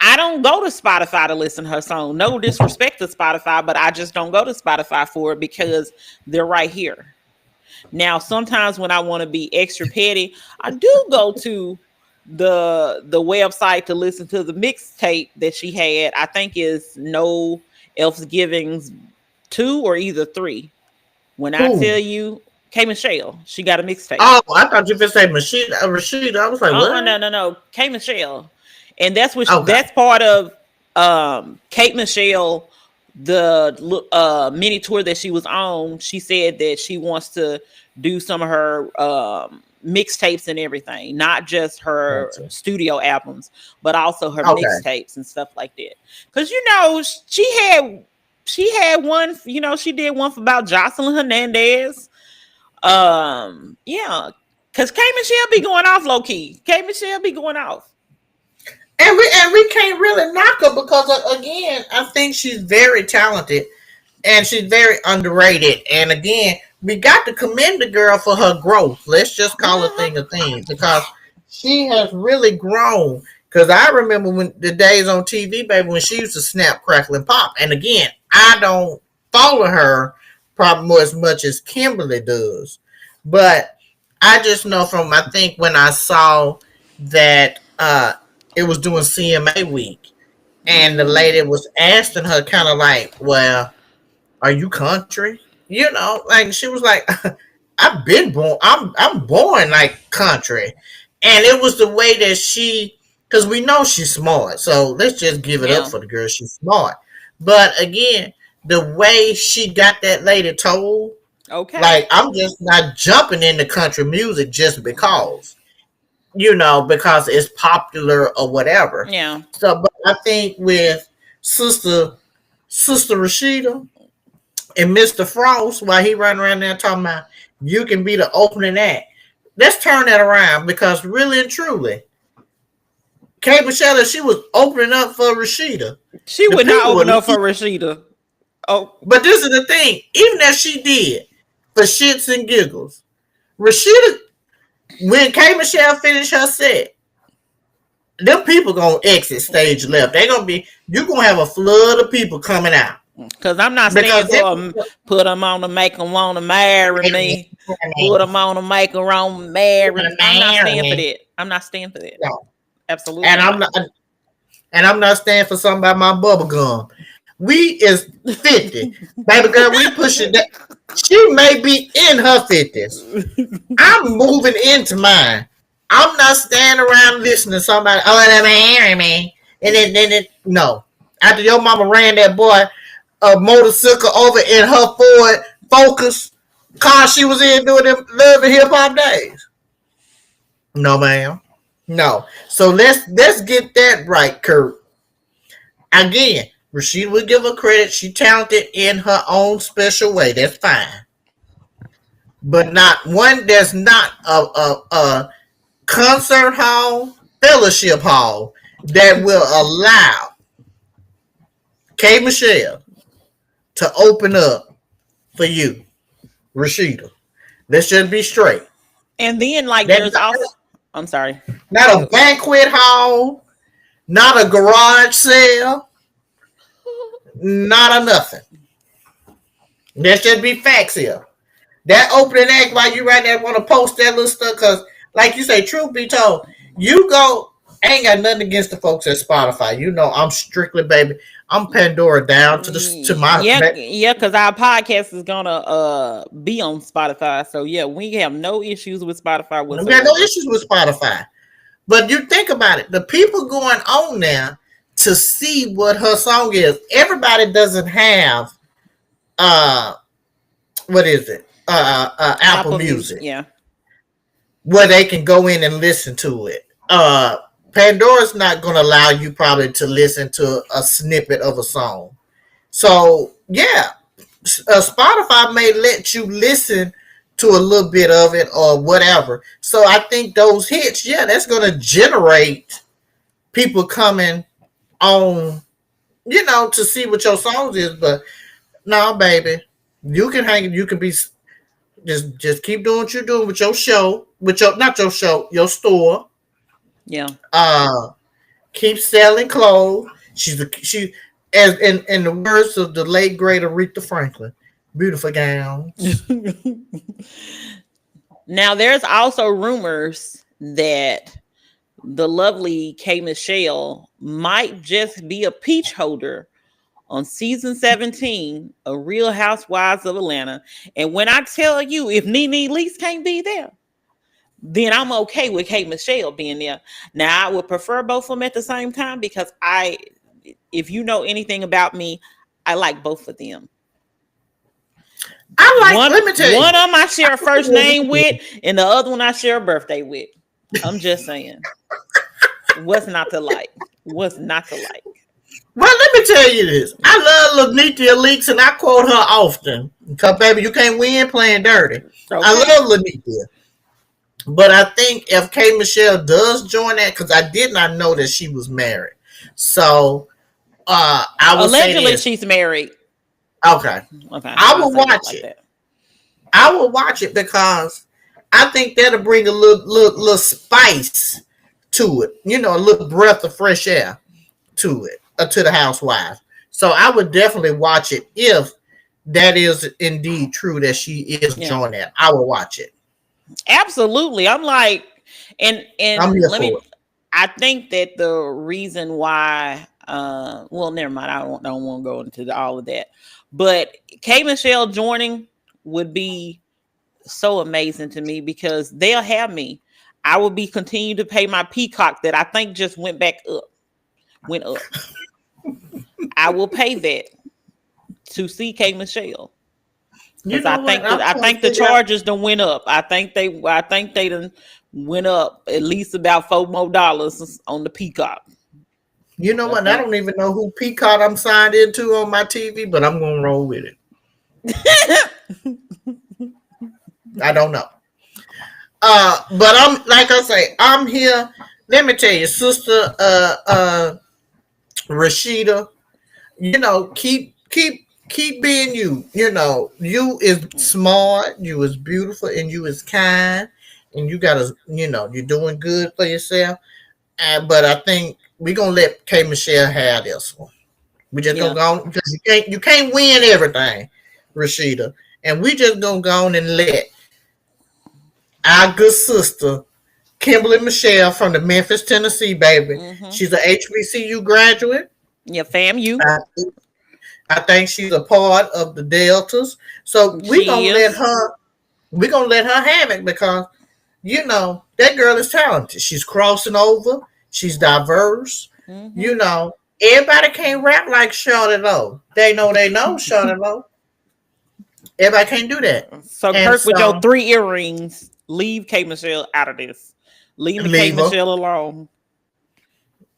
I don't go to Spotify to listen to her song. No disrespect to Spotify, but I just don't go to Spotify for it because they're right here. Now, sometimes when I want to be extra petty, I do go to the website to listen to the mixtape that she had. I think is No Elf's Givings 2 or either 3. When I tell you, KMichelle, she got a mixtape. Oh, I thought you were saying Rasheeda. I was like, what? No. KMichelle. And that's what that's part of KMichelle, the mini tour that she was on. She said that she wants to do some of her mixtapes and everything, not just her studio albums, but also her mixtapes and stuff like that. Because she had one, she did one for about Jocelyn Hernandez. Yeah, because KMichelle be going off low key. KMichelle be going off. And we can't really knock her because, again, I think she's very talented and she's very underrated. And again, we got to commend the girl for her growth. Let's just call a thing because she has really grown. Because I remember when the days on TV, baby, when she used to snap, crackle, and pop. And again, I don't follow her probably as much as Kimberly does. But I just know from, I think when I saw that it was doing CMA week, and the lady was asking her kind of like, well, are you country? Like she was like, I've been born, I'm born like country. And it was the way that because we know she's smart. So let's just give it up for the girl. She's smart. But again, the way she got that lady told, like I'm just not jumping into country music just because. Because it's popular or whatever. Yeah. So, but I think with Sister Rasheeda and Mr. Frost, while he running around there talking about you can be the opening act, let's turn that around because really and truly, KMichelle, she was opening up for Rasheeda. She would not open up for Rasheeda. Oh, but this is the thing. Even as she did for shits and giggles, Rasheeda. When KMichelle finished her set, them people gonna exit stage left. You're gonna have a flood of people coming out. Because I'm not staying for put them on to make them want to marry me. Put them on to make them want to marry me. I'm not staying for that. No. Absolutely. And I'm not staying for something about my bubble gum. We is 50. Baby girl, we pushing that. She may be in her 50s. I'm moving into mine. I'm not standing around listening to somebody, they marry me. And then no. After your mama ran that boy a motorcycle over in her Ford Focus car she was in doing them Love and Hip Hop days. No, ma'am. No. So let's get that right, Kurt. Again, Rasheeda will give her credit. She talented in her own special way. That's fine. But not one. There's not a concert hall, fellowship hall that will allow KMichelle to open up for you, Rasheeda. Let's just be straight. And then, like, there's also, I'm sorry, not a banquet hall, not a garage sale, not a nothing. Let's just be facts here. That opening act, while you right there want to post that little stuff, because, like you say, truth be told, you go, I ain't got nothing against the folks at Spotify. You know, I'm strictly, baby. I'm Pandora down to my yeah, because our podcast is gonna be on Spotify. So yeah, we have no issues with Spotify whatsoever. We have no issues with Spotify. But you think about it, the people going on there to see what her song is, everybody doesn't have what is it? Apple Music. Yeah. Where they can go in and listen to it. Pandora's not going to allow you probably to listen to a snippet of a song. So, yeah, Spotify may let you listen to a little bit of it or whatever. So, I think those hits, yeah, that's going to generate people coming on, you know, to see what your songs is. But, no, baby, you can hang, you can be, just keep doing what you're doing with your show, with your, not your show, your store. Yeah. Keep selling clothes. She as in the words of the late great Aretha Franklin, beautiful gowns. Now there's also rumors that the lovely KMichelle might just be a peach holder on season 17 of Real Housewives of Atlanta. And when I tell you, if Nene Leakes can't be there, then I'm okay with KMichelle being there. Now, I would prefer both of them at the same time because if you know anything about me, I like both of them. Let me tell you. One of them I share a first name with, and the other one I share a birthday with. I'm just saying. What's not to like? What's not to like? Well, let me tell you this. I love Lanithia Leakes, and I quote her often. Because, baby, you can't win playing dirty. Okay. I love Lanithia. But I think if KMichelle does join that, because I did not know that she was married. So, I would allegedly she's married. Okay. I will watch it. Like I will watch it because I think that'll bring a little spice to it. You know, a little breath of fresh air to it, to the Housewives. So I would definitely watch it if that is indeed true that she is joining that. I will watch it. Absolutely. I'm like, and let me, I think that the reason why, well, never mind. I don't want to go into all of that, but KMichelle joining would be so amazing to me because they'll have me. I will be continuing to pay my Peacock that I think just went up. I will pay that to see KMichelle. Because I think the charges done went up. I think they done went up at least about $4 more on the Peacock. You know what? I don't even know who Peacock I'm signed into on my TV, but I'm gonna roll with it. I don't know. But I'm like I say, I'm here. Let me tell you, sister Rasheeda, you know, keep being you. You know, you is smart, you is beautiful, and you is kind, and you gotta, you know, you're doing good for yourself. But I think we're gonna let KMichelle have this one. We just gonna go on because you can't win everything, Rasheeda. And we just gonna go on and let our good sister Kimberly Michelle from the Memphis, Tennessee, baby. Mm-hmm. She's an HBCU graduate. Yeah, FAMU. I think she's a part of the Deltas. So we're gonna let her have it because, you know, that girl is talented. She's crossing over. She's diverse. Mm-hmm. You know, everybody can't rap like Charlotte Lowe. They know Charlotte Lowe. Everybody can't do that. So, Kirk, with your 3 earrings, leave KMichelle out of this. Leave KMichelle alone.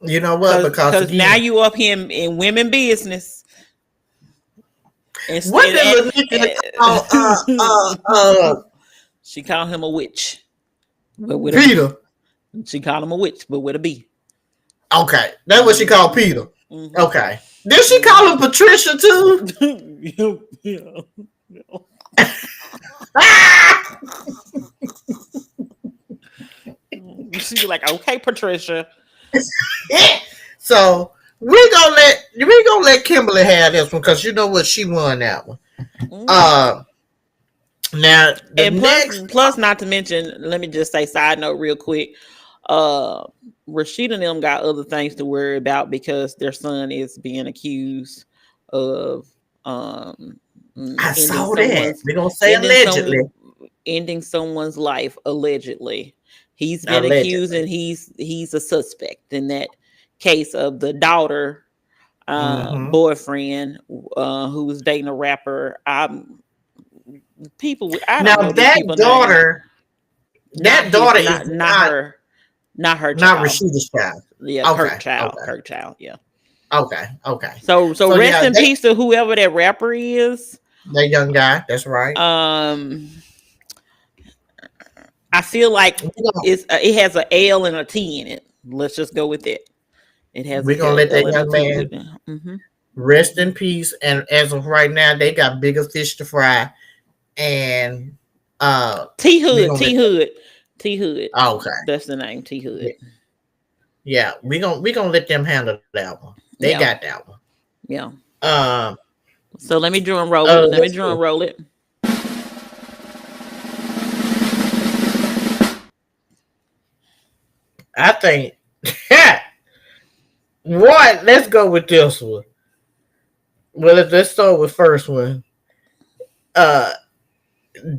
You know what? Because now you up here in women business. What did she called him a witch. But with Peter. She called him a witch, but with a B. Okay. That's what she called Peter. Mm-hmm. Okay. Did she call him Patricia too? Yeah. She's like, okay, Patricia. So we're gonna let Kimberly have this one because you know what, she won that one. Mm-hmm. Now plus not to mention, let me just say side note real quick. Rasheeda and them got other things to worry about because their son is being accused of I saw that. We're gonna say allegedly. Ending someone's life allegedly. He's been accused and he's a suspect in that case of the daughter boyfriend who was dating a rapper. People I don't know that daughter names. Not her child. Not Rasheeda's child. Yeah, okay, her child, yeah. Okay. So rest in peace to whoever that rapper is. That young guy, that's right. I feel like it has an L and a T in it. Let's just go with it. It has. We're gonna let that young man rest in peace. And as of right now, they got bigger fish to fry. And T Hood. Okay, that's the name, T Hood. Yeah, we gonna let them handle that one. They got that one. Yeah. So let me drum roll it. I think what? Let's go with this one. Well, let's start with first one.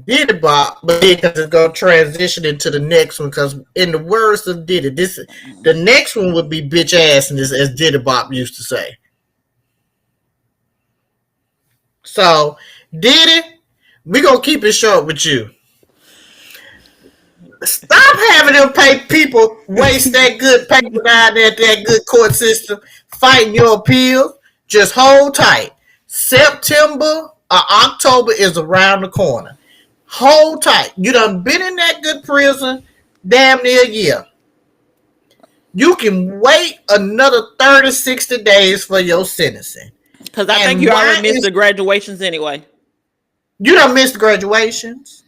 Diddy Bop, but because it's gonna transition into the next one. Because in the words of Diddy, the next one would be bitch ass, and this as Diddy Bop used to say. So Diddy, we gonna keep it short with you. Stop having them pay people waste that good paper down there at that good court system fighting your appeal. Just hold tight. September or October is around the corner. Hold tight. You done been in that good prison damn near a year. You can wait another 30, 60 days for your sentencing. Because I think you already missed the graduations anyway. You done missed graduations.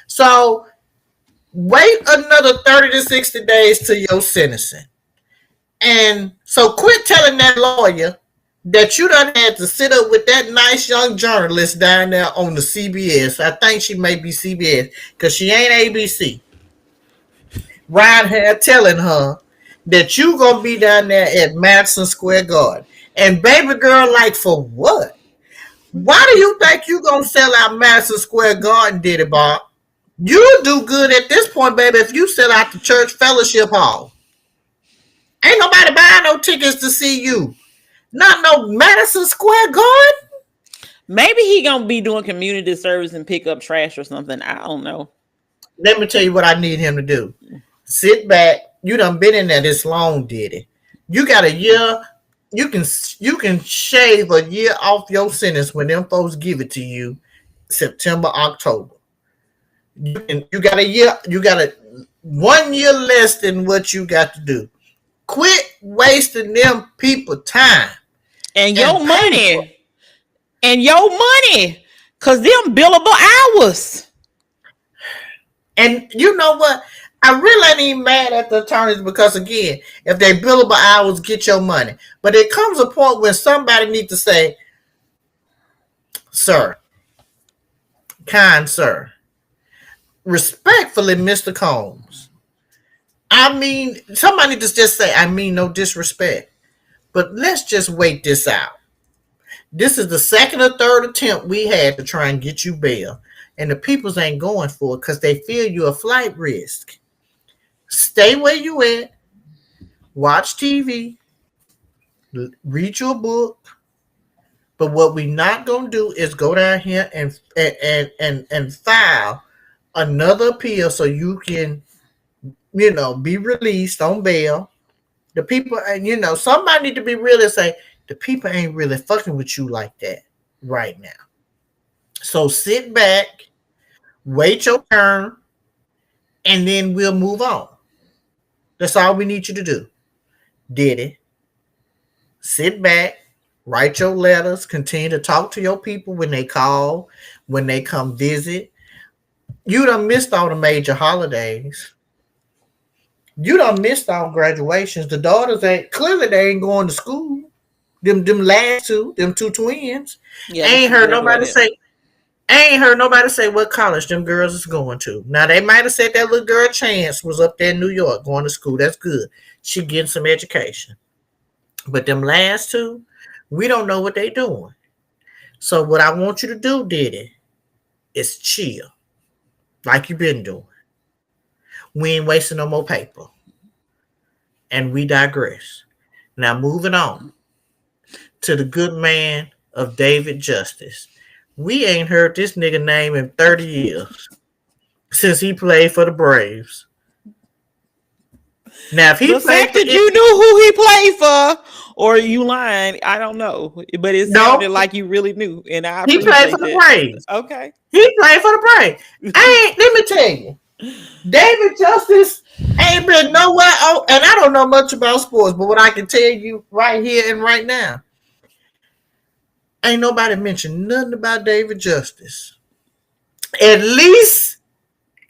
So wait another 30 to 60 days to your sentencing. And so quit telling that lawyer that you done had to sit up with that nice young journalist down there on the CBS. I think she may be CBS because she ain't ABC. Right here telling her that you gonna be down there at Madison Square Garden. And baby girl, like for what? Why do you think you gonna sell out Madison Square Garden, Diddy Bob? You do good at this point, baby, if you sell out the church fellowship hall. Ain't nobody buying no tickets to see you. Not no Madison Square Garden. Maybe he gonna be doing community service and pick up trash or something. I don't know. Let me tell you what I need him to do. Sit back. You done been in there this long, Diddy. You got a year. You can shave a year off your sentence when them folks give it to you, September, October. You got a year. You got 1 year less than what you got to do. Quit wasting them people time and your money, cause them billable hours. And you know what? I really ain't even mad at the attorneys because again, if they billable hours, get your money. But it comes a point when somebody needs to say, "Sir, kind sir, respectfully, Mr. Combs. I mean, somebody needs to just say, I mean no disrespect, but let's just wait this out. This is the second or third attempt we had to try and get you bail, and the peoples ain't going for it because they feel you're a flight risk. Stay where you at, watch TV, read your book, but what we not gonna do is go down here and file another appeal so you can be released on bail. The people, and somebody need to be real and say the people ain't really fucking with you like that right now. So sit back, wait your turn, and then we'll move on. That's all we need you to do. Diddy, sit back, write your letters, continue to talk to your people when they call, when they come visit. You done missed all the major holidays. You done missed all graduations. The daughters they ain't going to school. Them last two, them two twins. Yeah, I ain't heard nobody say what college them girls is going to. Now they might have said that little girl Chance was up there in New York going to school. That's good. She getting some education. But them last two, we don't know what they doing. So what I want you to do, Diddy, is chill. Like you've been doing. We ain't wasting no more paper. And we digress. Now moving on to the good man of David Justice. We ain't heard this nigga name in 30 years since he played for the Braves. Now, if he the fact that you knew who he played for, or you lying, I don't know. But it sounded like you really knew, and he played for the Braves. Okay, he played for the Braves. Let me tell you, David Justice ain't been nowhere. Oh, and I don't know much about sports, but what I can tell you right here and right now, ain't nobody mentioned nothing about David Justice. At least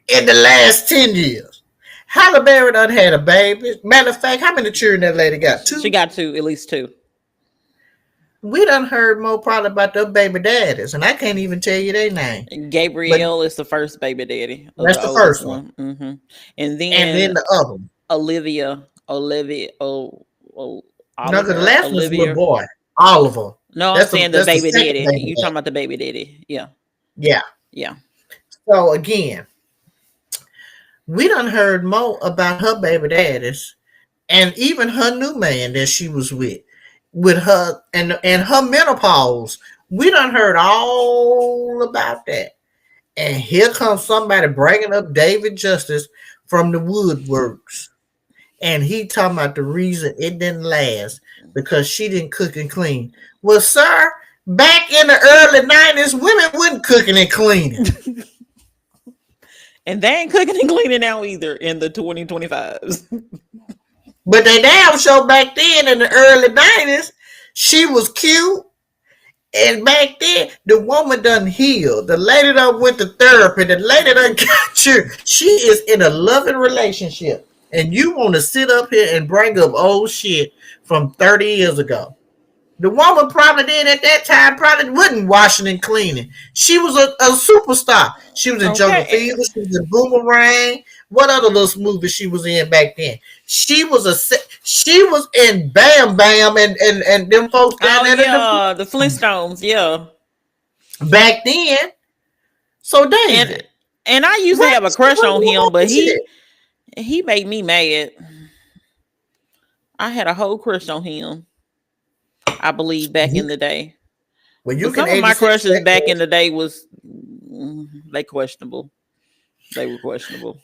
in the last 10 years. Halle Berry done had a baby. Matter of fact, how many children that lady got? 2? She got 2, at least 2. We done heard more probably about their baby daddies, and I can't even tell you their name. Gabrielle is the first baby daddy. That's the first one. Mm-hmm. And then the other one. Olivia. No, because the last one's a little boy. Oliver. No, I'm saying the baby daddy. You talking about the baby daddy. Yeah. Yeah. So again, we done heard more about her baby daddies and even her new man that she was with her and her menopause. We done heard all about that. And here comes somebody bringing up David Justice from the Woodworks. And he talking about the reason it didn't last because she didn't cook and clean. Well, sir, back in the early 90s, women wasn't cooking and cleaning. And they ain't cooking and cleaning now either in the 2025s. But they damn sure back then in the early 90s, she was cute. And back then, the woman done healed. The lady done went to therapy. The lady done got you. She is in a loving relationship. And you want to sit up here and bring up old shit from 30 years ago. The woman probably did at that time, probably wasn't washing and cleaning. She was a superstar. She was in Jungle Fever. She was in Boomerang. What other little movie she was in back then? She was in Bam Bam and them folks down there. Yeah, the Flintstones, yeah. Back then. So David. And I used to have a crush on him, but he made me mad. I had a whole crush on him. I believe back in the day. Well, some of my crushes back in the day was questionable. They were questionable.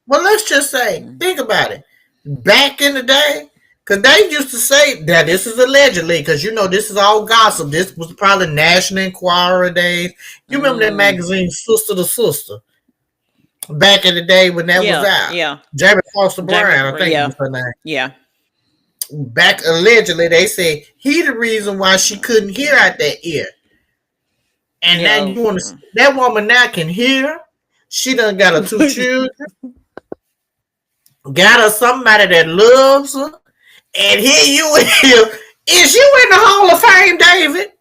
Well, let's just say, think about it. Back in the day, because they used to say that this is allegedly, because this is all gossip. This was probably National Enquirer days. You remember that magazine, Sister to Sister? Back in the day when that was out. Yeah. Jamie Foster Brown, I think was her name. Yeah. Back allegedly, they say he the reason why she couldn't hear out that ear. And now you want to, that woman now can hear. She done got her 2 children. Got her somebody that loves her. And here you here. Is you in the Hall of Fame, David?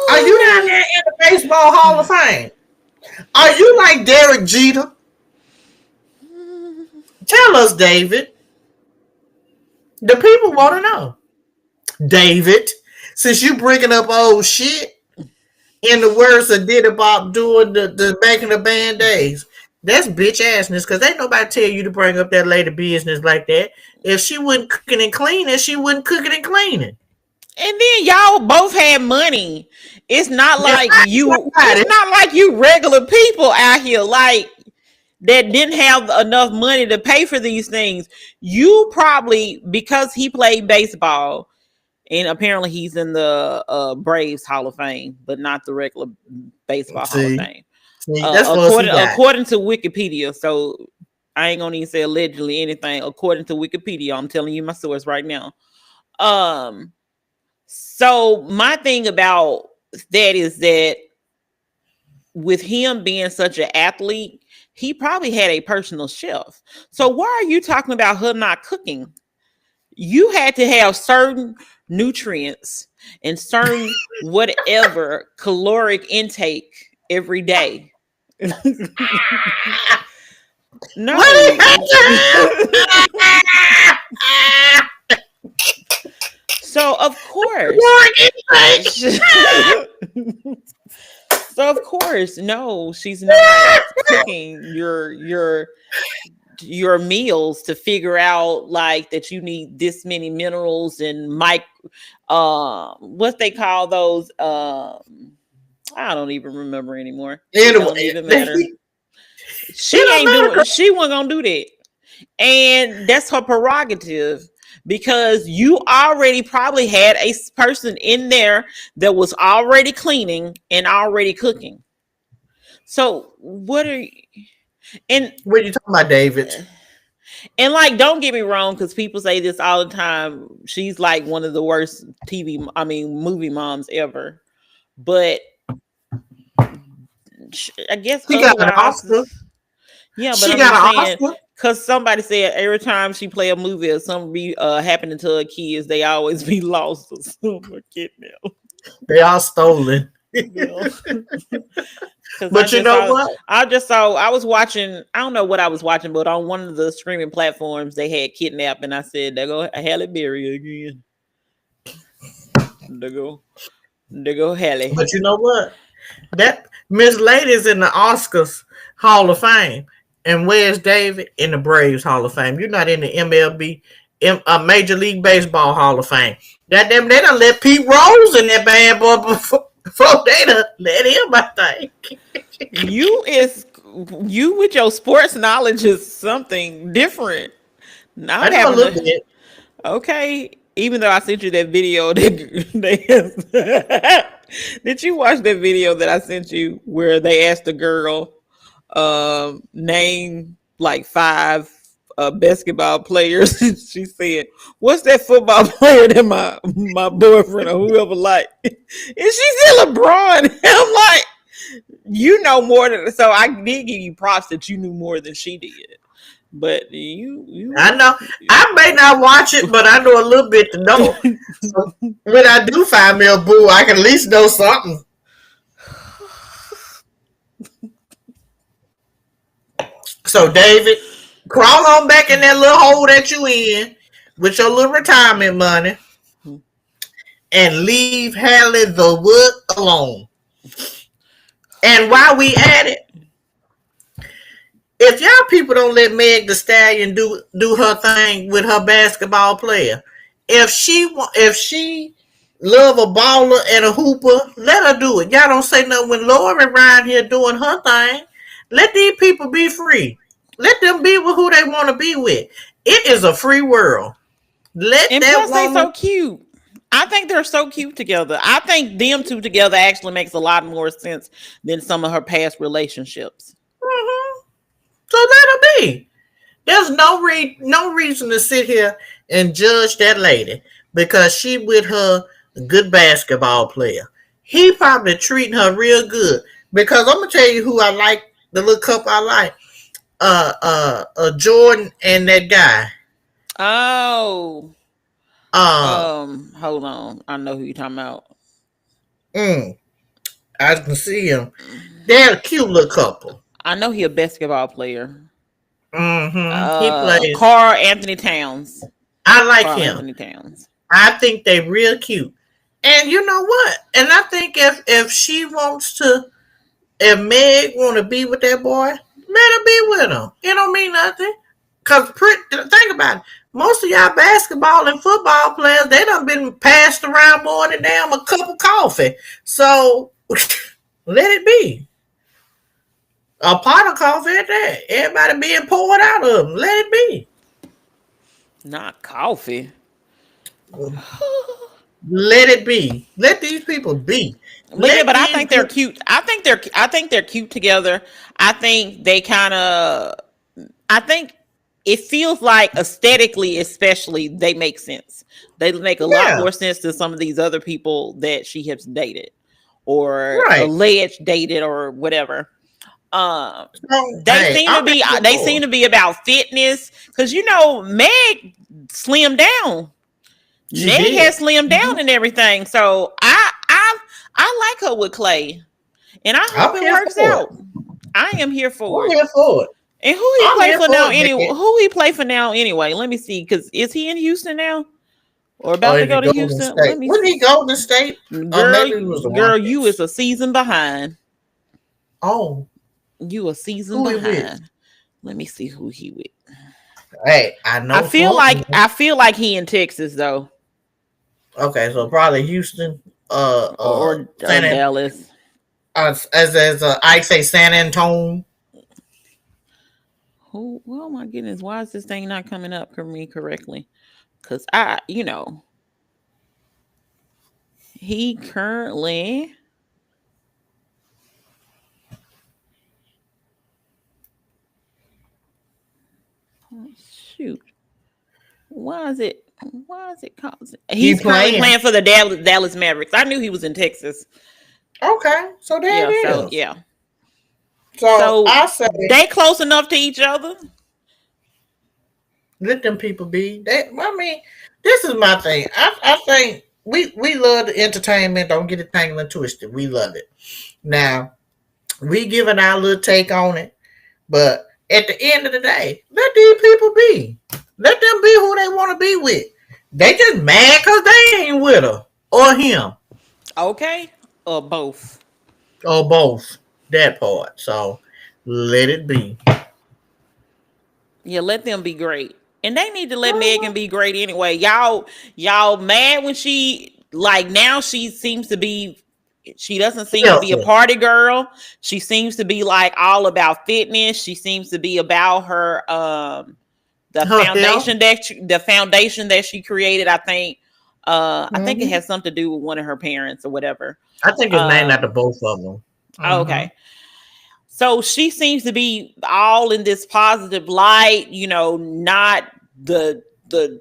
Are you down there in the Baseball Hall of Fame? Are you like Derek Jeter? Tell us, David. The people want to know. David, since you bringing up old shit, in the words of Diddy Bop doing the back in the band days, that's bitch assness, because ain't nobody tell you to bring up that lady business like that. If she wasn't cooking and cleaning, she wasn't cooking and cleaning. And then y'all both had money. It's not like it's not like you regular people out here. Like, that didn't have enough money to pay for these things. You probably, because he played baseball, and apparently he's in the Braves Hall of Fame, but not the regular baseball Hall of Fame. That's according to Wikipedia. So I ain't gonna even say allegedly anything. According to Wikipedia, I'm telling you my source right now. So my thing about that is that with him being such an athlete, he probably had a personal chef. So why are you talking about her not cooking? You had to have certain nutrients and certain whatever caloric intake every day. No. So of course. So of course, no, she's not cooking your meals to figure out like that you need this many minerals and what they call those I don't even remember anymore. It don't even matter. She wasn't gonna do that. And that's her prerogative, because you already probably had a person in there that was already cleaning and already cooking. So what are you talking about, David? And like, don't get me wrong, because people say this all the time. She's like one of the worst movie moms ever. But I guess she got an Oscar. Yeah, but she got an Oscar. Because somebody said every time she play a movie or something be happening to her kids, they always be lost or something. They all stolen. But you know what? I was watching, I don't know what I was watching, but on one of the streaming platforms, they had kidnapped, and I said, there go Halle Berry again. There go Halle. But you know what? That Miss Lady's in the Oscars Hall of Fame. And where's David? In the Braves Hall of Fame. You're not in the MLB, Major League Baseball Hall of Fame. Goddamn, they done let Pete Rose in that bad boy before they done let him, I think. You with your sports knowledge is something different. I know a little bit. Okay. Even though I sent you that video, did you watch that video that I sent you where they asked the girl, name like 5 basketball players? She said, what's that football player that my boyfriend or whoever like? And she said LeBron. I'm like, you know more than, so I did give you props that you knew more than she did. But you I know I may not watch it, but I know a little bit to know. So when I do find me a boo, I can at least know something. So David, crawl on back in that little hole that you in with your little retirement money and leave Halle the Wood alone. And while we at it, if y'all people don't let Meg the Stallion do her thing with her basketball player, if she love a baller and a hooper, let her do it. Y'all don't say nothing when Lori around here doing her thing. Let these people be free. Let them be with who they want to be with. It is a free world. And plus, they so cute. I think they're so cute together. I think them two together actually makes a lot more sense than some of her past relationships. Mm-hmm. So let her be. There's no reason to sit here and judge that lady because she with her good basketball player. He probably treating her real good, because I'm gonna tell you who I like. The little couple I like, Jordan and that guy. Oh. Hold on. I know who you're talking about. I can see him. They're a cute little couple. I know he a basketball player. Mm-hmm. He plays. Karl Anthony Towns. I like him. Anthony Towns. I think they real cute. And you know what? And I think if she wants to, if Meg want to be with that boy, let her be with him. It don't mean nothing. Because think about it. Most of y'all basketball and football players, they done been passed around more than damn a cup of coffee. So let it be. A pot of coffee at that. Everybody being poured out of them. Let it be. Not coffee. Let it be. Let these people be. But yeah, Let but I these think they're people. cute. I think they're cute together. I think they kind of I think it feels like aesthetically, especially, they make sense. They make a lot Yeah. more sense than some of these other people that she has dated or Right. alleged dated or whatever. So, hey, I'm here They for seem it. to be about fitness because Meg slimmed down. She Meg has did. slimmed down and everything. So I like her with Klay, and I hope I'm it here works for it. out. I am here for I'm it. here for it. And who he I'm play here for for now? it, Becky. Who he play for now anyway? Let me see. Because is he in Houston now or Or about to is go it to Golden Houston? State? Let me. Wasn't he Golden State? Or Girl, maybe it was the girl, you is Rockets. a season behind. Oh, You a season who he with? behind. Let me see who he with. Hey, I know something. I feel like he in Texas though, Okay, so probably Houston, or San Dallas. as I say San Antonio. Who? Oh my goodness! Why is this thing not coming up for me correctly? Because he currently. Oh, shoot. Why is it? Why is it called? He He's currently playing. playing for the Dallas Mavericks. I knew he was in Texas. Okay, so there it Yeah. So is. yeah. So So I say they close enough to each other. let them people be. I mean, this is my thing. I think we love the entertainment. Don't get it tangled and twisted. We love it. Now we giving our little take on it, but at the end of the day, let these people be. Let them be who they want to be with. They just mad because they ain't with her or him Okay. Or both. or both. That part. So let it be. Yeah. Let them be great. And they need to let Mhm. Megan be great anyway. Y'all mad when she like now she seems to be she doesn't seem to be a Careful. party girl. She seems to be like all about fitness. She seems to be about her Her health. the foundation that she created. I think it Mm-hmm. has something to do with one of her parents or whatever. I think it's named after Um both of them. Mm-hmm. okay. So she seems to be all in this positive light, not the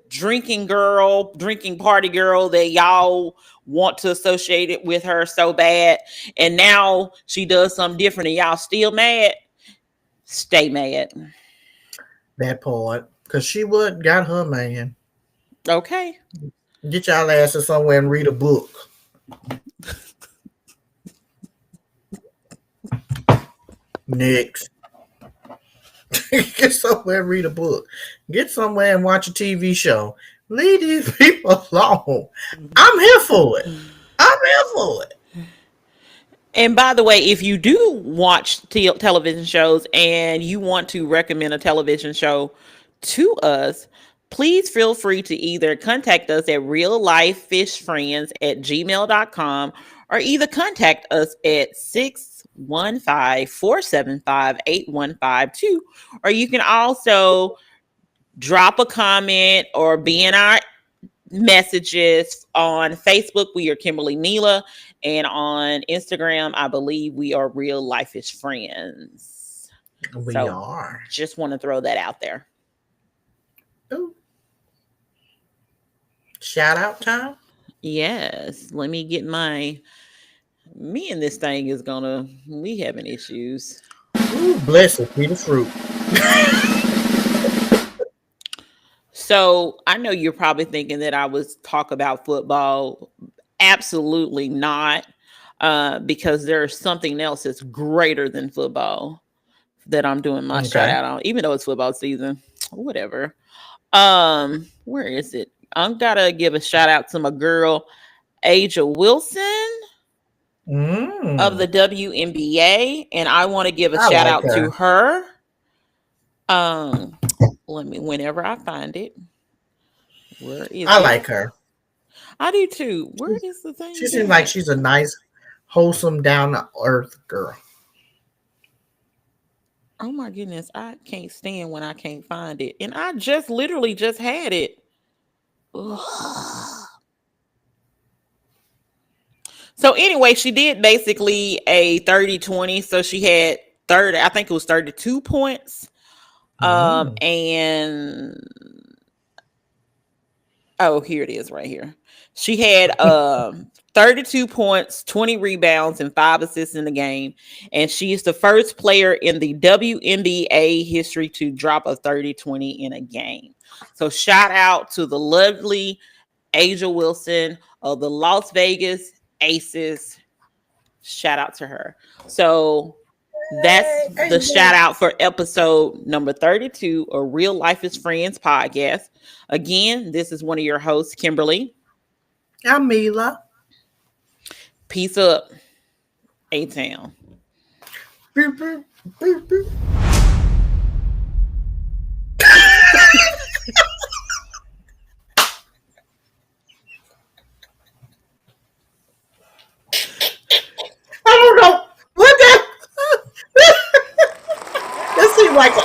drinking party girl that y'all want to associate it with her so bad. And now she does something different and y'all still mad. Stay mad. That part. Because she would got her man. Okay. Get y'all asses somewhere and read a book. Next. Get somewhere and read a book. Get somewhere and watch a TV show. Leave these people alone. I'm here for it. I'm here for it. And by the way, if you do watch television shows and you want to recommend a television show to us, please feel free to either contact us at reallifefishfriends@gmail.com or either contact us at 615-475-8152. Or you can also drop a comment or be in our messages on Facebook. We are Kimberly Neela, and on Instagram, I believe we are Real Life-ish Friends. We So, are. just want to throw that out there. Ooh. Shout out time. Yes, let me get me and this thing is gonna we having issues. Ooh, blessed be the fruit. So I know you're probably thinking that I was talk about football. Absolutely not. Because there's something else that's greater than football that I'm doing my shout Okay. out on, even though it's football season. Whatever. Where is it? I'm gotta give a shout out to my girl, Aja Wilson of the Mm, WNBA, and I want to give a I shout like out to her. her. Um, Let me whenever I find it. Where is I it? like her. I do too. Where is the She thing seems at? like she's a nice, wholesome, down to earth girl. Oh my goodness, I can't stand when I can't find it. And I just literally just had it. Ugh. So anyway, she did basically a 30-20. So she had 30, I think it was 32 points. And oh, here it is right here. She had 32 points, 20 rebounds, and 5 assists in the game. And she is the first player in the WNBA history to drop a 30-20 in a game. So shout out to the lovely Asia Wilson of the Las Vegas Aces. Shout out to her. So that's the shout out for episode number 32 of Real Life is Friends podcast. Again, this is one of your hosts, Kimberly. I'm Mila. Peace up, A-Town. Boop, boop, boop, boop. I don't know what that. That seemed like a